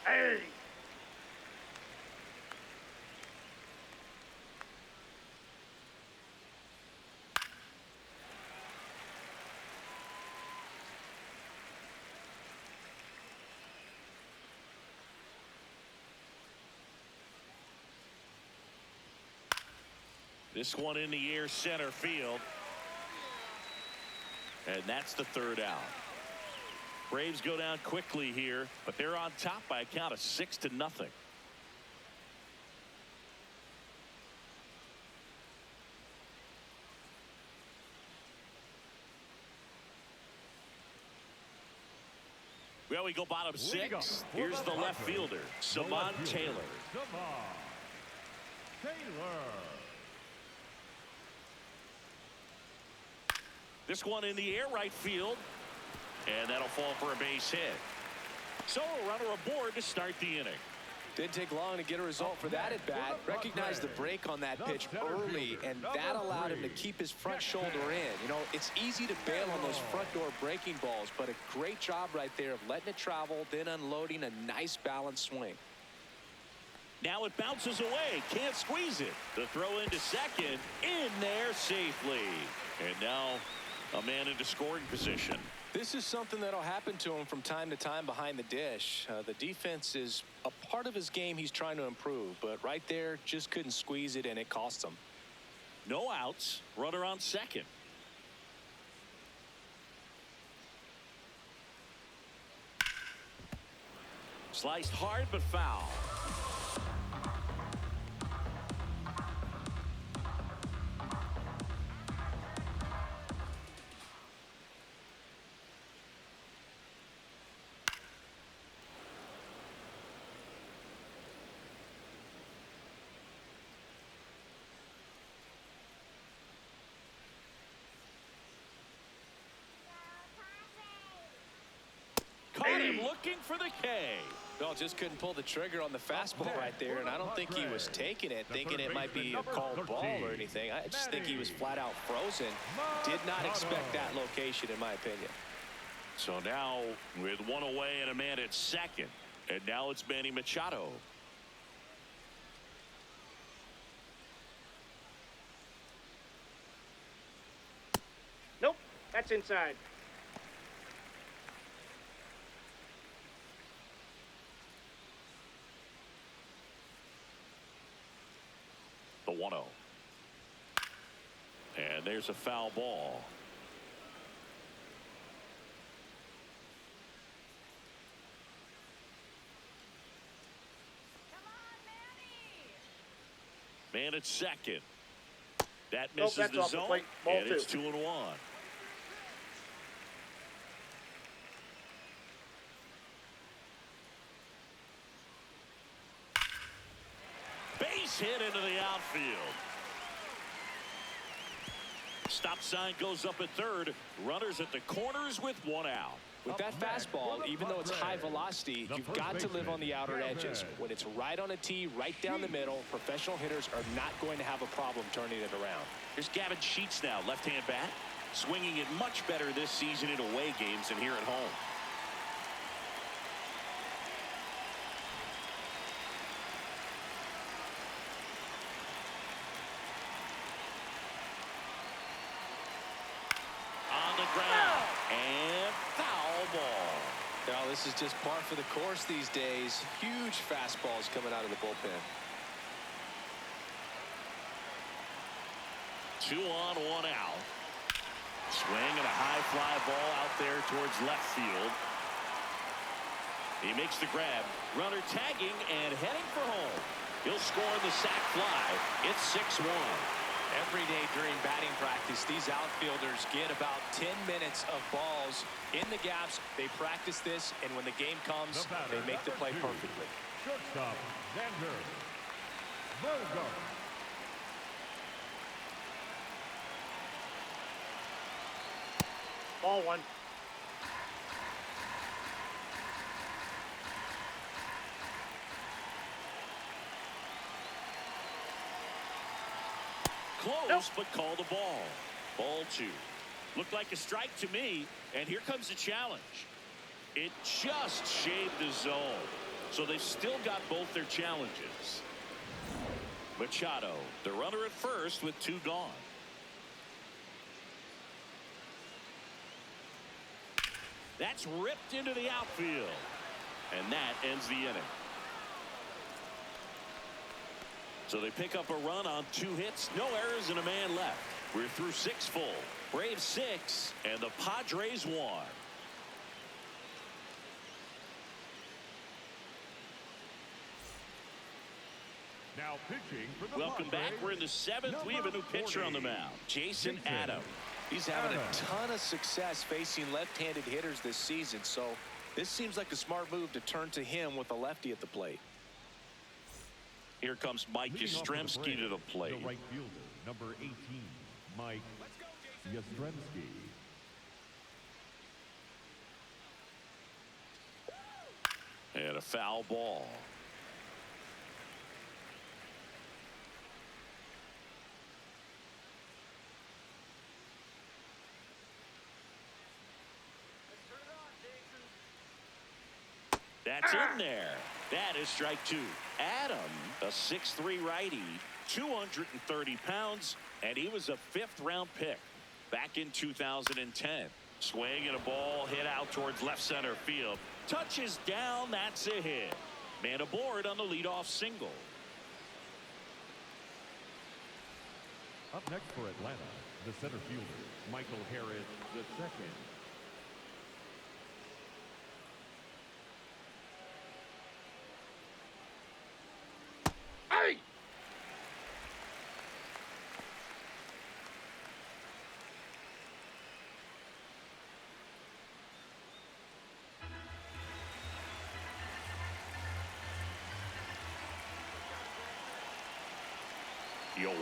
S3: Hey.
S1: This one in the air, center field. And that's the 3rd out. Braves go down quickly here, but they're on top by a count of 6-0. Well, we go bottom 6. Here's the left fielder, Saman Taylor. This one in the air, right field. And that'll fall for a base hit. So a runner aboard to start the inning.
S2: Didn't take long to get a result for that at bat. Recognized the break on that pitch early, and that allowed him to keep his front shoulder in. You know, it's easy to bail on those front door breaking balls, but a great job right there of letting it travel, then unloading a nice balanced swing.
S1: Now it bounces away. Can't squeeze it. The throw into second. In there safely. And now a man into scoring position.
S2: This is something that'll happen to him from time to time behind the dish. The defense is a part of his game he's trying to improve, but right there just couldn't squeeze it, and it cost him.
S1: No outs. Runner on second. Sliced hard but foul. Caught him looking for the K.
S2: Well, just couldn't pull the trigger on the fastball right there, and I don't think he was taking it, thinking it might be a called ball or anything. I just think he was flat out frozen. Did not expect that location, in my opinion.
S1: So now with one away and a man at second, and now it's Manny Machado.
S3: Nope, that's inside.
S1: The 1-0. And there's a foul ball. Man at second. That misses
S3: that's
S1: the
S3: off the
S1: zone,
S3: plate. Ball
S1: and it's
S3: two.
S1: 2-1. Base hit into the outfield. Stop sign goes up at third. Runners at the corners with one out.
S2: With that fastball, even though it's high velocity, you've got to live on the outer edges. When it's right on a tee, right down the middle, professional hitters are not going to have a problem turning it around.
S1: Here's Gavin Sheets now, left-hand bat. Swinging it much better this season in away games than here at home. On the ground. And foul ball.
S2: Now, this is just par for the course these days. Huge fastballs coming out of the bullpen.
S1: 2 on, 1 out. Swing and a high fly ball out there towards left field. He makes the grab. Runner tagging and heading for home. He'll score the sac fly. It's 6-1.
S2: Every day during batting practice, these outfielders get about 10 minutes of balls in the gaps. They practice this, and when the game comes, they make the play perfectly.
S4: Shortstop, Xander Bogaerts.
S3: Ball one.
S1: Close, but called a ball. Ball 2. Looked like a strike to me, and here comes the challenge. It just shaved the zone, so they've still got both their challenges. Machado, the runner at first with 2 gone. That's ripped into the outfield, and that ends the inning. So they pick up a run on 2 hits, no errors, and a man left. We're through 6 full. Braves 6, and the Padres 1.
S4: Now pitching for the
S1: Welcome back.
S4: Padres,
S1: We're in the 7th. We have a new pitcher on the mound, Jason Adams.
S2: He's having a ton of success facing left-handed hitters this season, so this seems like a smart move to turn to him with a lefty at the plate.
S1: Here comes Mike
S4: Leading off for the
S1: Yastrzemski
S4: Braves,
S1: to the plate.
S4: The right fielder, number 18, Mike Yastrzemski.
S1: And a foul ball. That's in there. That is strike two. Adam, a 6'3" righty, 230 pounds, and he was a fifth-round pick back in 2010. Swing and a ball hit out towards left center field. Touches down. That's a hit. Man aboard on the leadoff single.
S4: Up next for Atlanta, the center fielder, Michael Harris II.
S3: Hey!
S1: Yo one.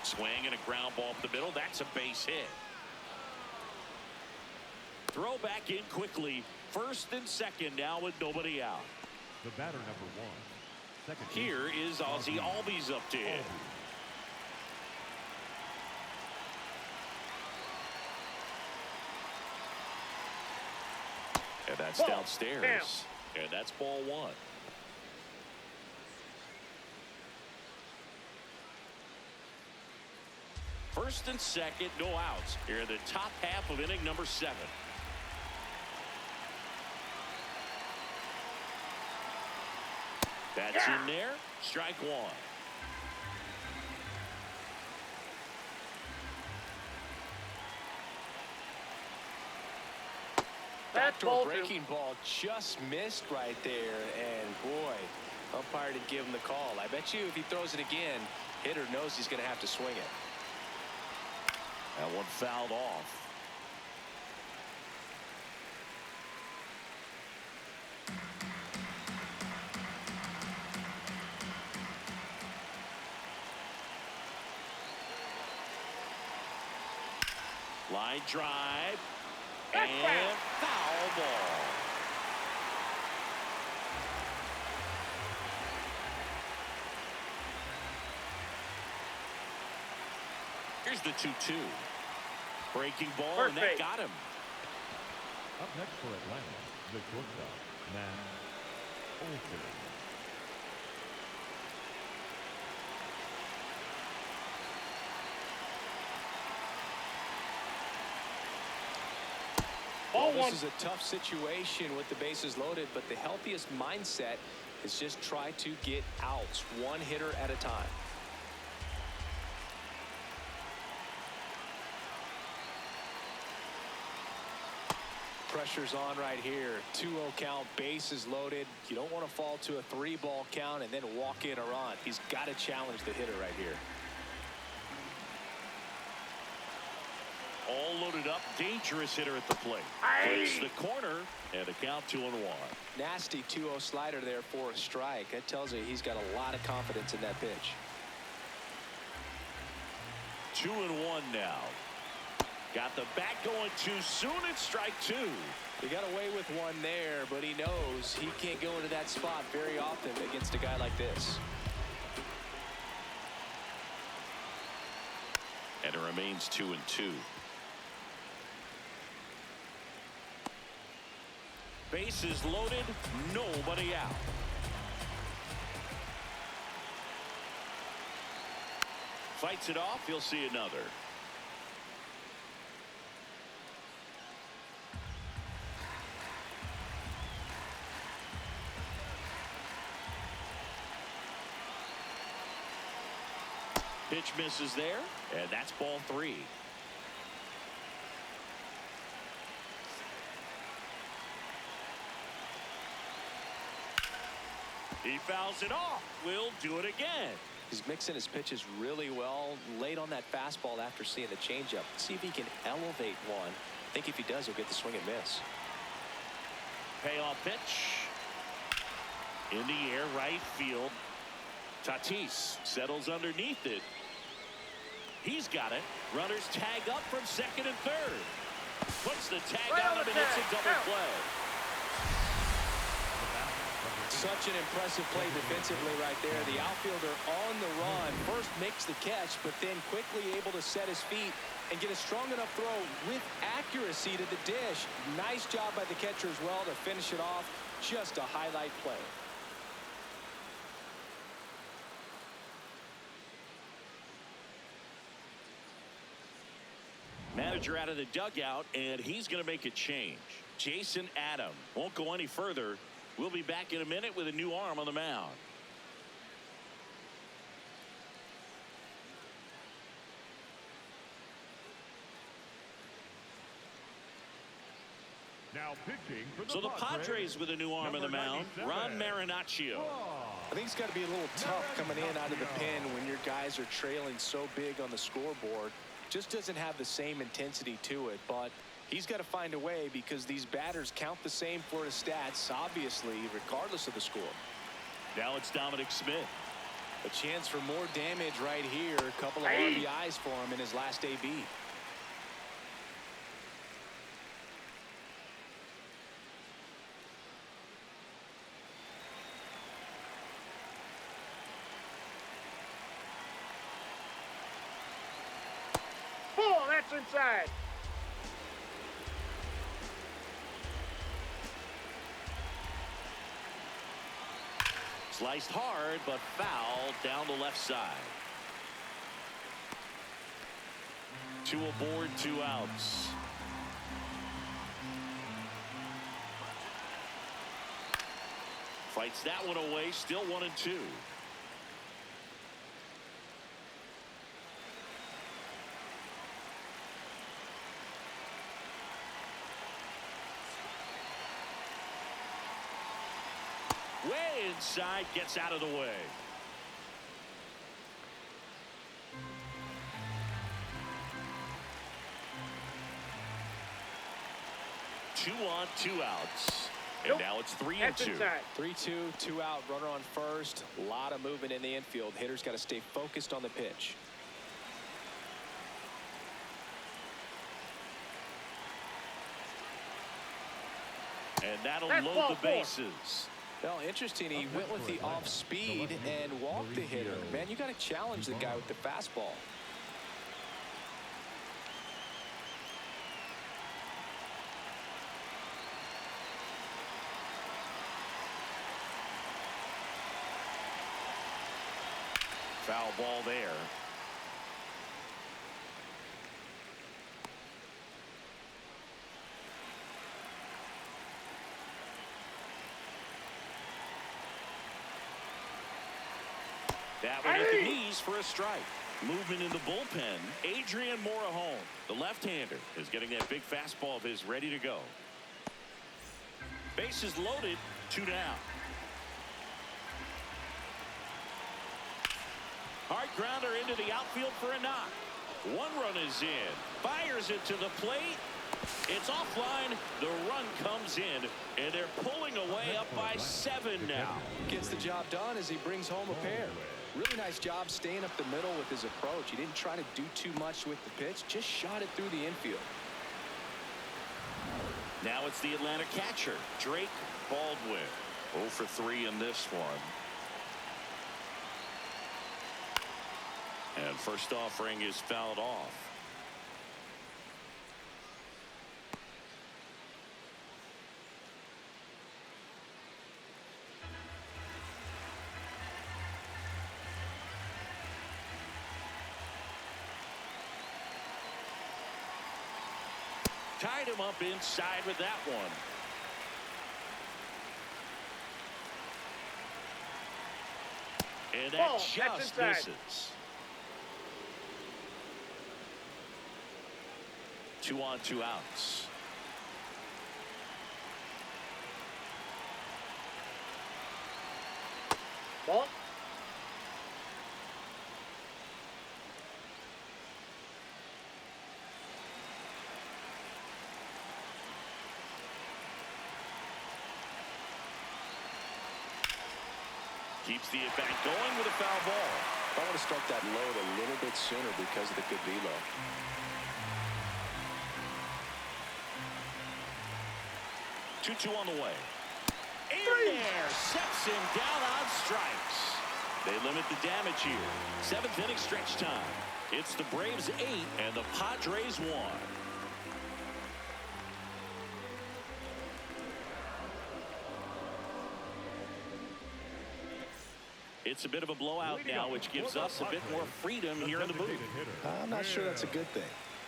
S1: Swing and a ground ball up the middle. That's a base hit. Throw back in quickly. First and second now with nobody out.
S4: The batter number one. Second
S1: Here is Ozzie Albies up to hit. And that's
S3: Ball
S1: downstairs.
S3: down.
S1: And that's ball one. First and second, no outs. Here in the top half of inning number 7. That's in there. Strike one.
S2: Backdoor breaking ball just missed right there, and boy, umpire didn't give him the call. I bet you if he throws it again, hitter knows he's going to have to swing it.
S1: That one fouled off. Line drive and foul ball. Here's the 2-2. Breaking ball, and that got him.
S4: Up next for Atlanta, the shortstop, Matt Olson.
S2: Well, this is a tough situation with the bases loaded, but the healthiest mindset is just try to get outs, one hitter at a time. Pressure's on right here. 2-0 count, bases loaded. You don't want to fall to a 3-ball count and then walk in a run. He's got to challenge the hitter right here.
S1: All loaded up, dangerous hitter at the plate. Takes the corner, and a count 2-1.
S2: Nasty 2-0 slider there for a strike. That tells you he's got a lot of confidence in that pitch.
S1: 2-1 now. Got the bat going too soon. It's strike two.
S2: He got away with one there, but he knows he can't go into that spot very often against a guy like this.
S1: And it remains 2-2. Bases loaded, nobody out. Fights it off, you'll see another. Pitch misses there, and that's ball 3. He fouls it off. We'll do it again.
S2: He's mixing his pitches really well. Late on that fastball after seeing the changeup. See if he can elevate one. I think if he does, he'll get the swing and miss.
S1: Payoff pitch. In the air, right field. Tatis settles underneath it. He's got it. Runners tag up from second and third. Puts the tag on him and hits a double play.
S2: Such an impressive play defensively right there. The outfielder on the run. First makes the catch, but then quickly able to set his feet and get a strong enough throw with accuracy to the dish. Nice job by the catcher as well to finish it off. Just a highlight play.
S1: Manager out of the dugout, and he's going to make a change. Jason Adam won't go any further. We'll be back in a minute with a new arm on the mound.
S4: Now pitching for
S1: So the Padres with a new arm on the mound, Ron Marinaccio.
S2: I think it's got to be a little tough coming in out of the pen when your guys are trailing so big on the scoreboard. Just doesn't have the same intensity to it, but he's got to find a way because these batters count the same for his stats, obviously, regardless of the score.
S1: Now it's Dominic Smith.
S2: A chance for more damage right here. A couple of RBIs for him in his last AB.
S3: Oh, that's inside.
S1: Sliced hard, but fouled down the left side. 2 aboard, 2 outs. Fights that one away, still 1-2. Way inside, gets out of the way. Two on, 2 outs. And
S3: Nope.
S1: now it's 3-2.
S3: That's inside.
S2: 3-2, 2 out, runner on first. A lot of movement in the infield. Hitter's got to stay focused on the pitch.
S1: And that'll
S3: That's
S1: load
S3: ball
S1: the
S3: 4.
S1: bases.
S2: Well, interesting. He went with the off speed and walked the hitter. Man, you got to challenge the guy with the fastball.
S1: Foul ball there. That one at the knees for a strike. Movement in the bullpen. Adrian Morejon, the left-hander, is getting that big fastball of his ready to go. Bases loaded, 2 down. Hard grounder into the outfield for a knock. 1 run is in. Fires it to the plate. It's offline. The run comes in, and they're pulling away up by 7 now.
S2: Gets the job done as he brings home a pair. Really nice job staying up the middle with his approach. He didn't try to do too much with the pitch, just shot it through the infield.
S1: Now it's the Atlanta catcher, Drake Baldwin. 0 for 3 in this one. And first offering is fouled off. Tied him up inside with that one. And that
S3: Ball, that's
S1: just
S3: inside.
S1: misses. 2 on, 2 outs.
S3: Ball.
S1: Keeps the at-bat going with a foul ball.
S2: I want to start that load a little bit sooner because of the good velo.
S1: 2-2 on the way. In there, sets him down on strikes. They limit the damage here. 7th inning stretch time. It's the Braves 8 and the Padres 1. It's a bit of a blowout now, which gives us a bit more freedom here in the booth.
S2: I'm not sure that's a good thing.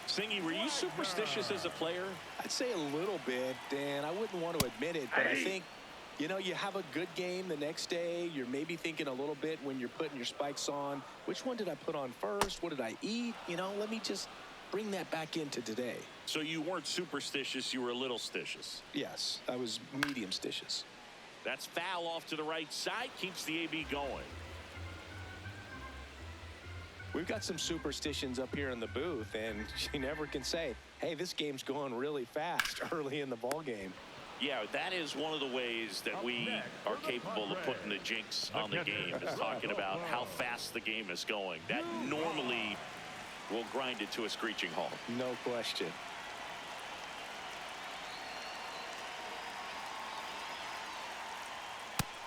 S1: Singy, were you superstitious as a player?
S2: I'd say a little bit, Dan. I wouldn't want to admit it, but I think, you know, you have a good game the next day. You're maybe thinking a little bit when you're putting your spikes on. Which one did I put on first? What did I eat? You know, let me just bring that back into today.
S1: So you weren't superstitious, you were a little stitious.
S2: Yes, I was medium stitious.
S1: That's foul off to the right side, keeps the AB going.
S2: We've got some superstitions up here in the booth, and you never can say, hey, this game's going really fast early in the ball game.
S1: Yeah, that is one of the ways that we are capable of putting the jinx on the game, is talking about how fast the game is going. That normally will grind it to a screeching halt.
S2: No question.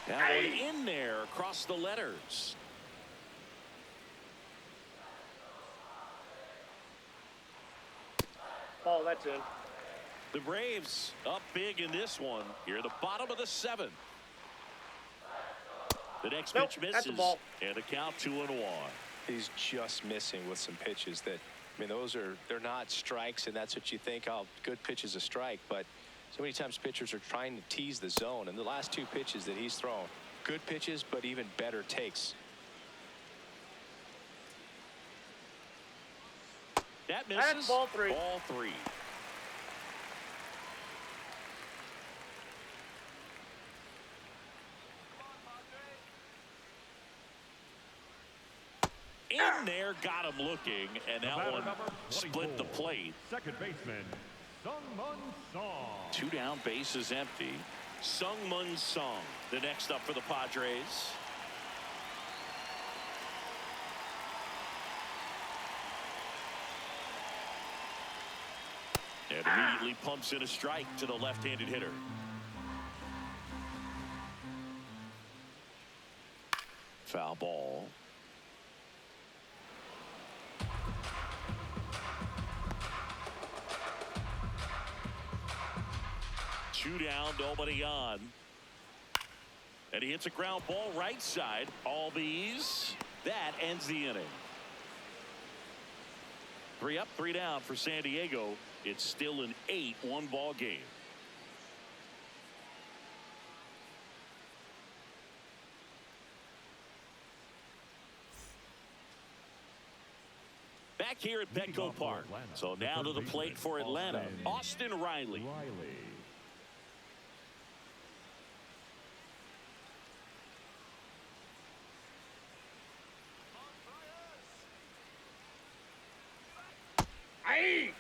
S1: That one in there across the letters.
S3: Oh, that's in.
S1: The Braves up big in this one. Here, the bottom of the 7th. The next pitch
S3: That's a
S1: misses,
S3: ball.
S1: and a count 2-1.
S2: He's just missing with some pitches that, I mean, they're not strikes, and that's what you think, oh, good pitch is a strike. But so many times pitchers are trying to tease the zone, and the last 2 pitches that he's thrown, good pitches, but even better takes.
S1: That misses.
S3: That's ball 3.
S1: Ball 3. In there, got him looking, and that one split the plate.
S4: Second baseman, Sung-Mun Song.
S1: 2 down, bases empty. Sung-Mun Song, the next up for the Padres. And immediately pumps in a strike to the left-handed hitter. Foul ball. Two down, nobody on. And he hits a ground ball right side. All these. That ends the inning. 3 up, 3 down for San Diego. It's still an 8-1 ball game. Back here at Petco Park. So now to the plate for Atlanta, Austin Riley.
S3: Aye.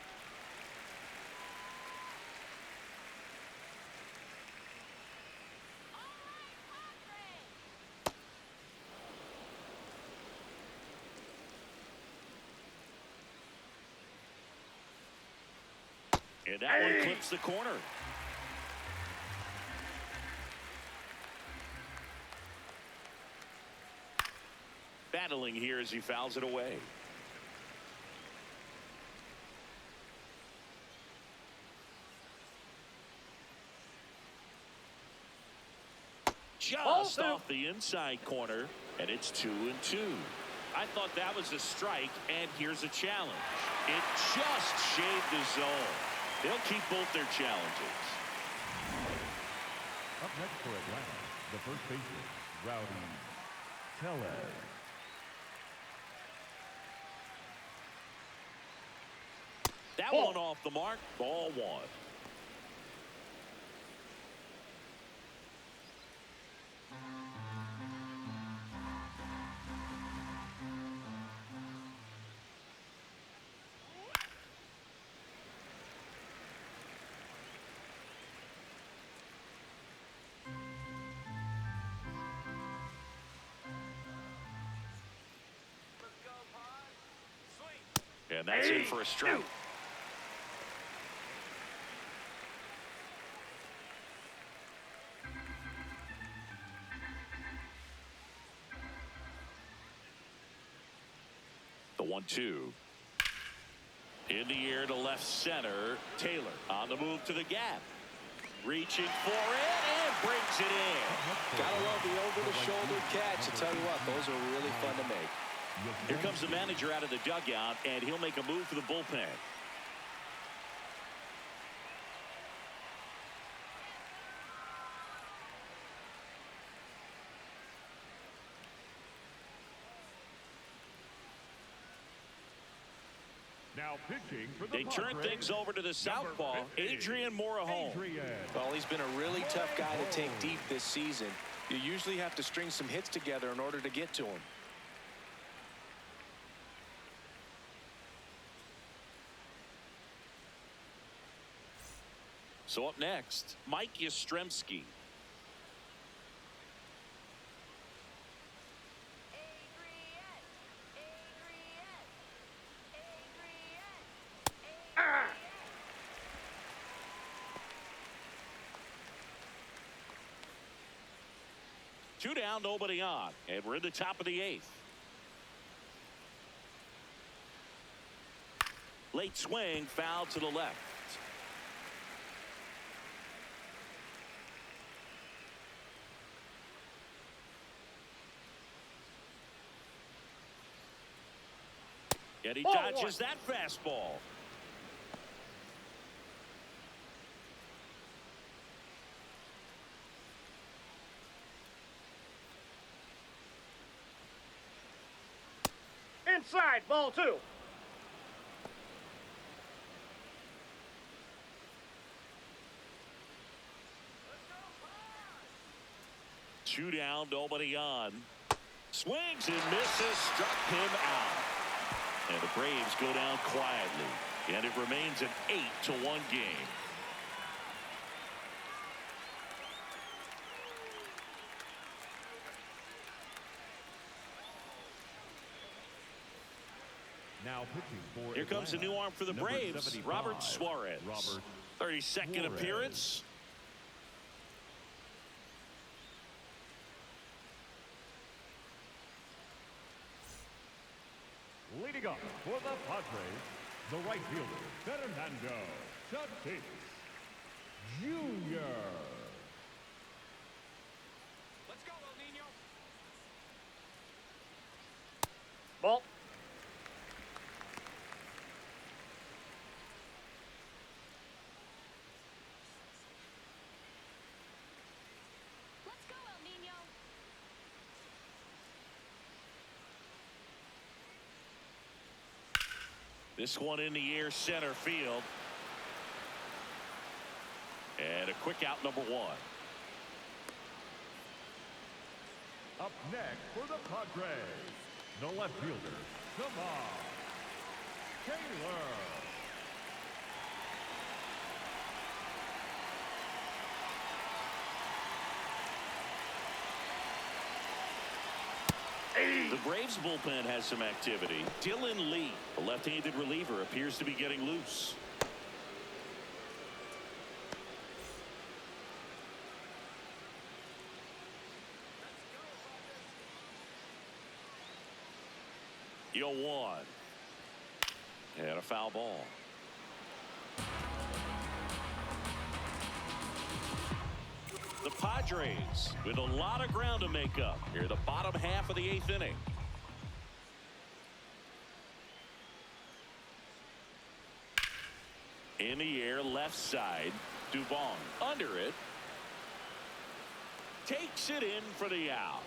S1: And that one clips the corner. Battling here as he fouls it away. Just off the inside corner, and it's 2-2. I thought that was a strike, and here's a challenge. It just shaved the zone. They'll keep both their challenges.
S4: Up next for Atlanta, the first baseman, Rowdy Tellez.
S1: That one off the mark, ball 1. And that's in for a strike. The 1-2. In the air to left center. Taylor on the move to the gap. Reaching for it and brings it in.
S2: Gotta love the over-the-shoulder catch. I tell you what, those are really fun to make.
S1: Here comes the manager out of the dugout, and he'll make a move for the bullpen.
S4: Now pitching for the
S1: They turn
S4: Padres,
S1: things over to the southpaw, Adrian Morejon.
S2: Well, he's been a really tough guy to take deep this season. You usually have to string some hits together in order to get to him.
S1: So up next, Mike Yastrzemski. Two down, nobody on, and we're in the top of the 8th. Late swing, foul to the left. And he dodges that fastball.
S3: Inside, ball 2.
S1: Two down, nobody on. Swings and misses, struck him out. And the Braves go down quietly. And it remains an 8-1 game.
S4: Now pitching for
S1: Here comes a new arm for the
S4: number
S1: Braves,
S4: 75,
S1: Robert Suarez. 32nd appearance.
S4: Leading up for the Padres, the right fielder, Fernando Tatis Jr.
S5: Let's go, El Nino.
S3: Ball.
S6: Let's go, El Nino.
S1: This one in the air, center field. And a quick out, number 1.
S4: Up next for the Padres, the left fielder, Taylor.
S1: The Braves bullpen has some activity. Dylan Lee, the left-handed reliever, appears to be getting loose. Yo, 1. And a foul ball. The Padres with a lot of ground to make up here, the bottom half of the 8th inning. In the air, left side, Dubon under it. Takes it in for the out.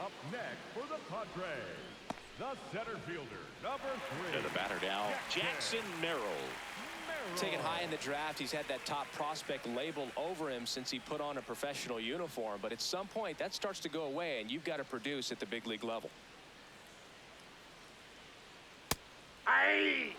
S4: Up next for the Padres, the center fielder, number 3.
S1: And the batter now, Jackson Merrill.
S2: Taken high in the draft, he's had that top prospect label over him since he put on a professional uniform. But at some point, that starts to go away, and you've got to produce at the big league level.
S3: Aye.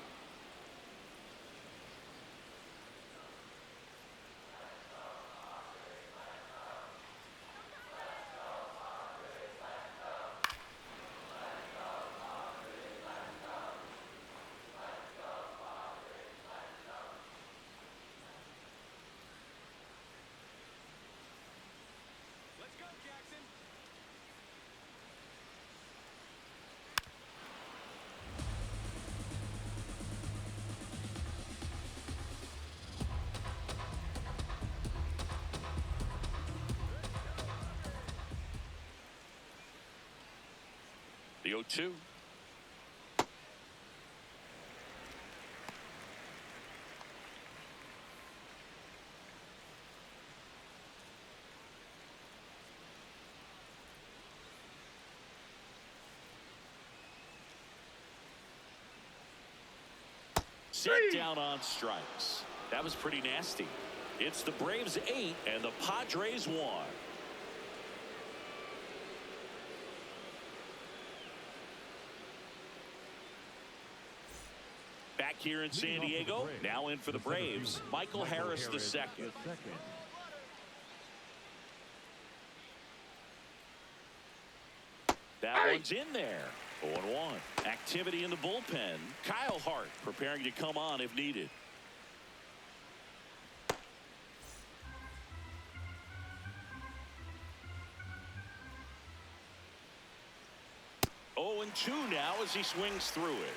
S5: Let's go, Jackson.
S1: The 0-2. Set down on strikes. That was pretty nasty. It's the Braves 8 and the Padres 1. Back here in San Diego, now in for the Braves, Michael Harris the second. That one's in there. 0-1. Activity in the bullpen. Kyle Hart preparing to come on if needed. 0-2 now as he swings through it.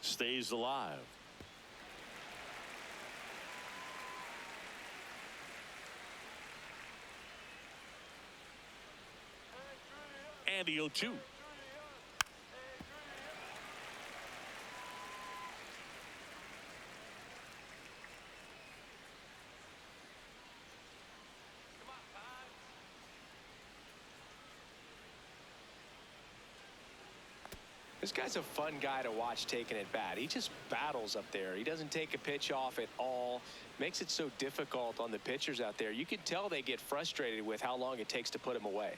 S1: Stays alive. And the 0-2.
S2: This guy's a fun guy to watch taking at bat. He just battles up there. He doesn't take a pitch off at all. Makes it so difficult on the pitchers out there. You can tell they get frustrated with how long it takes to put him away.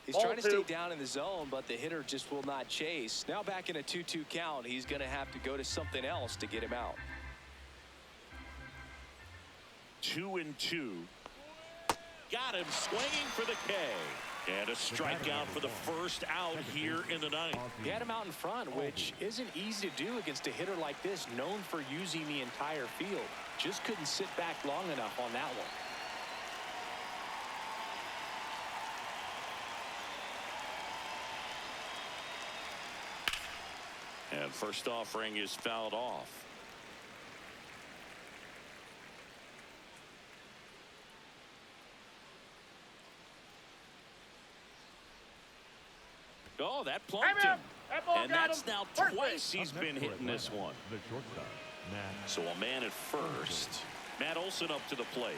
S2: He's trying to stay down in the zone, but the hitter just will not chase. Now back in a 2-2 count, he's going to have to go to something else to get him out.
S1: 2-2. Got him swinging for the K. And a strikeout for the first out here in the ninth.
S2: He had him out in front, which isn't easy to do against a hitter like this, known for using the entire field. Just couldn't sit back long enough on that one.
S1: And first offering is fouled off. Oh, that plunked him. And that's now twice he's been hitting this one. So a man at first. Matt Olson up to the plate.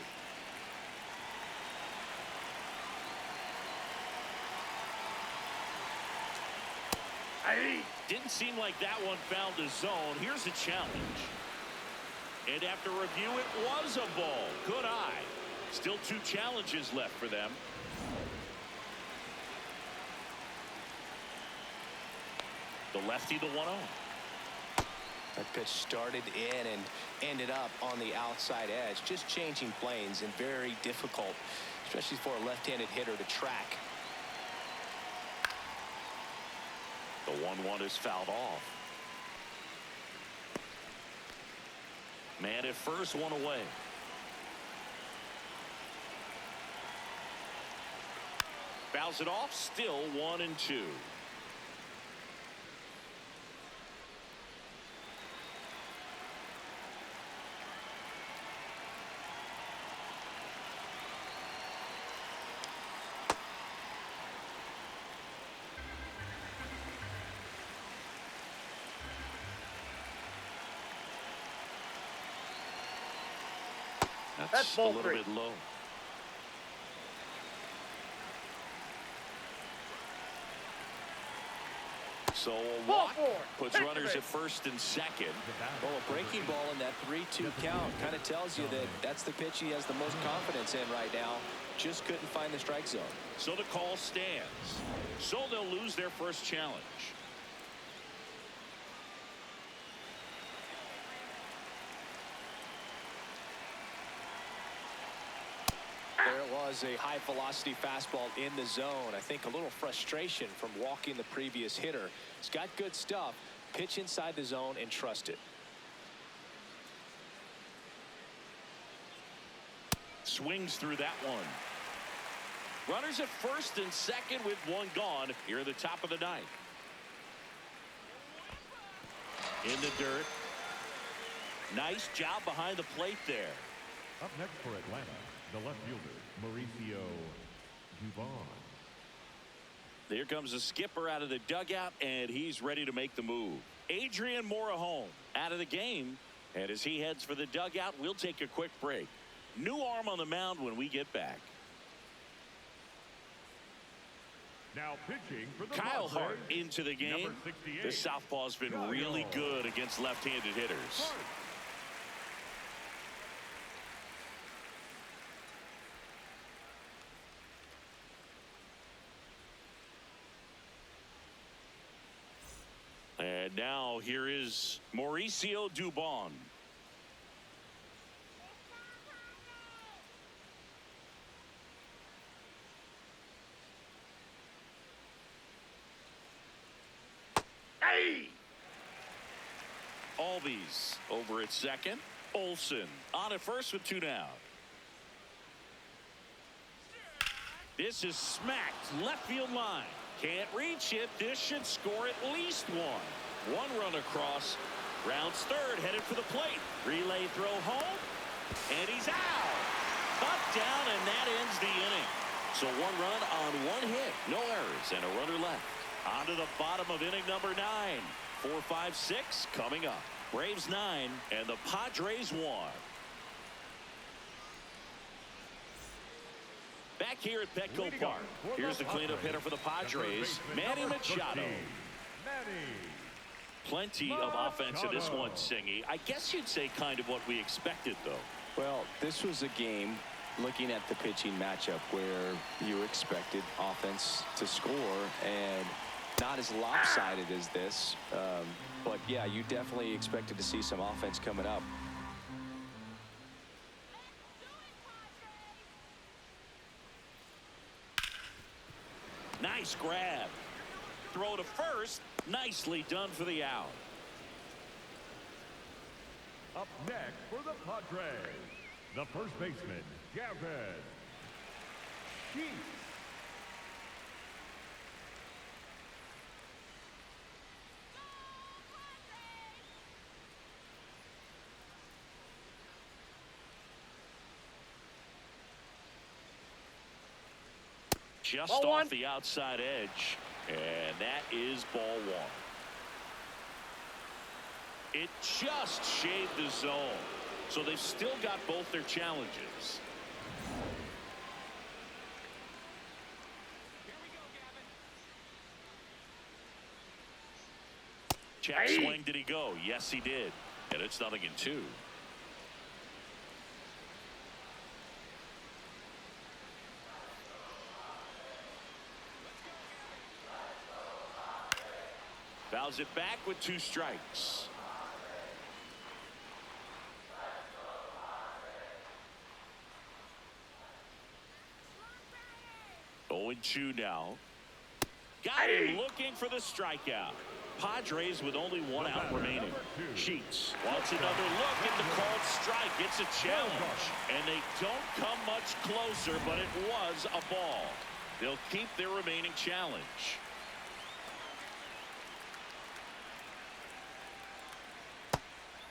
S1: Didn't seem like that one found the zone. Here's a challenge. And after review, it was a ball. Good eye. Still 2 challenges left for them. The lefty, the 1-0.
S2: That pitch started in and ended up on the outside edge. Just changing planes and very difficult, especially for a left-handed hitter to track.
S1: The 1-1 is fouled off. Man at first, one away. Fouls it off, still 1-2. That's a little bit low. So a walk puts runners at first and second.
S2: Well, a breaking ball in that 3-2 count kind of tells you that that's the pitch he has the most confidence in right now. Just couldn't find the strike zone.
S1: So the call stands. So they'll lose their first challenge.
S2: There was a high velocity fastball in the zone. I think a little frustration from walking the previous hitter. He's got good stuff. Pitch inside the zone and trust it.
S1: Swings through that one. Runners at first and second with 1 gone here at the top of the 9th. in the dirt. Nice job behind the plate there.
S4: Up next for Atlanta, the left fielder, Mauricio Dubon.
S1: Here comes the skipper out of the dugout, and he's ready to make the move. Adrian Morejon out of the game, and as he heads for the dugout, we'll take a quick break. New arm on the mound when we get back.
S4: Now pitching for the
S1: Kyle
S4: Padres,
S1: Hart into the game.
S4: number 68,
S1: The southpaw's been
S4: Kyle
S1: really
S4: Hart.
S1: good against left-handed hitters. And now here is Mauricio Dubon.
S3: Hey!
S1: Albies over at second. Olsen on at first with 2 down. This is smacked left field line. Can't reach it. This should score at least 1. 1 run across. Rounds third, headed for the plate. Relay throw home, and he's out. Up, down, and that ends the inning. So 1 run on 1 hit. No errors and a runner left. On to the bottom of inning number 9. 4, 5, 6 coming up. Braves 9 and the Padres 1. Back here at Petco Park. Here's the cleanup hitter for the Padres, Manny Machado. Plenty of offense in this one, Singy. I guess you'd say kind of what we expected, though.
S2: Well, this was a game, looking at the pitching matchup, where you expected offense to score, and not as lopsided as this. But, yeah, you definitely expected to see some offense coming up.
S1: Nice grab. Throw to first. Nicely done for the out.
S4: Up next for the Padres, the first baseman, Gavin Sheets.
S1: Just
S3: Ball
S1: off
S3: 1.
S1: the outside edge. And that is ball 1. It just shaved the zone. So they've still got both their challenges. Check
S3: Hey.
S1: swing. Did he go? Yes, he did. And it's 0-2. Fouls it back with 2 strikes. Oh, and 2 now. Got him looking for the strikeout. Padres with only 1 out remaining. Sheets wants another look at the called strike. It's a challenge. And they don't come much closer, but it was a ball. They'll keep their remaining challenge.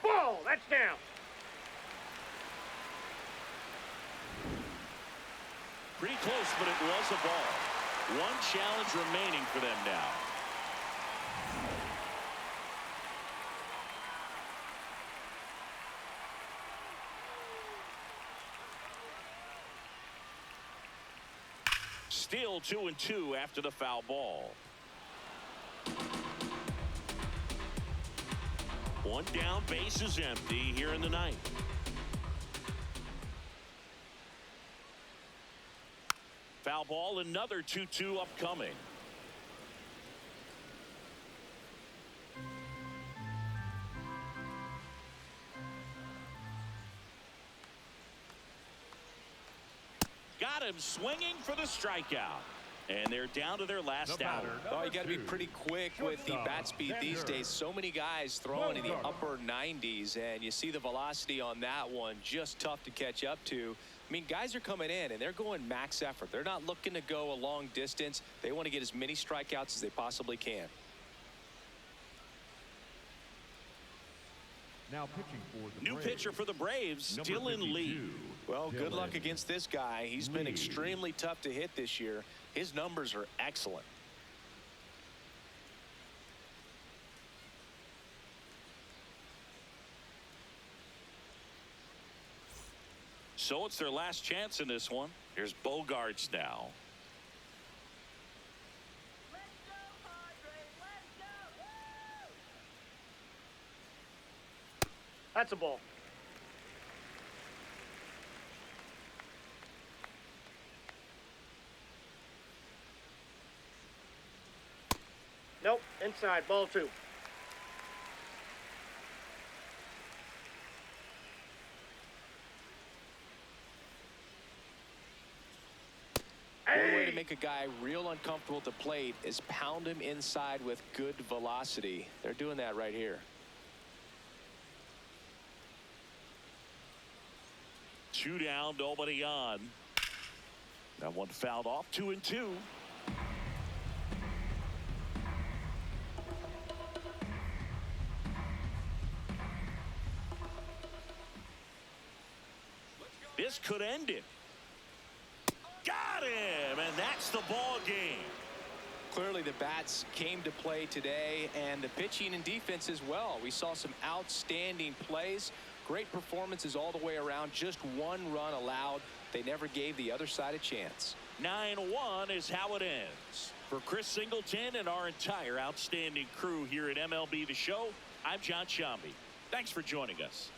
S3: Ball! That's down.
S1: Pretty close, but it was a ball. 1 challenge remaining for them now. Still 2-2 after the foul ball. 1 down, base is empty here in the 9th. Foul ball, another 2-2 upcoming. Got him swinging for the strikeout. And they're down to their last out.
S2: Oh, you got to be pretty quick with the bat speed these days. So many guys throwing in the upper 90s, and you see the velocity on that one. Just tough to catch up to. I mean, guys are coming in, and they're going max effort. They're not looking to go a long distance. They want to get as many strikeouts as they possibly can.
S4: Now pitching for the
S1: New
S4: Braves,
S1: pitcher for the Braves,
S4: number
S1: Dylan
S4: 52,
S1: Lee.
S2: Well, good luck
S4: Dylan
S2: against this guy. He's been
S4: Lee.
S2: extremely tough to hit this year. His numbers are excellent.
S1: So it's their last chance in this one. Here's Bogarts now.
S6: Let's go, Padres! Let's go! Woo!
S3: That's a ball. Nope, inside, ball 2.
S2: One way to make a guy real uncomfortable at the plate is pound him inside with good velocity. They're doing that right here.
S1: 2 down, nobody on. That one fouled off. 2-2. This could end it. Got him, and that's the ball game.
S2: Clearly the bats came to play today, and the pitching and defense as well. We saw some outstanding plays, great performances all the way around. Just 1 run allowed. They never gave the other side a chance.
S1: 9-1 is how it ends. For Chris Singleton and our entire outstanding crew here at MLB The Show, I'm John Shambi. Thanks for joining us.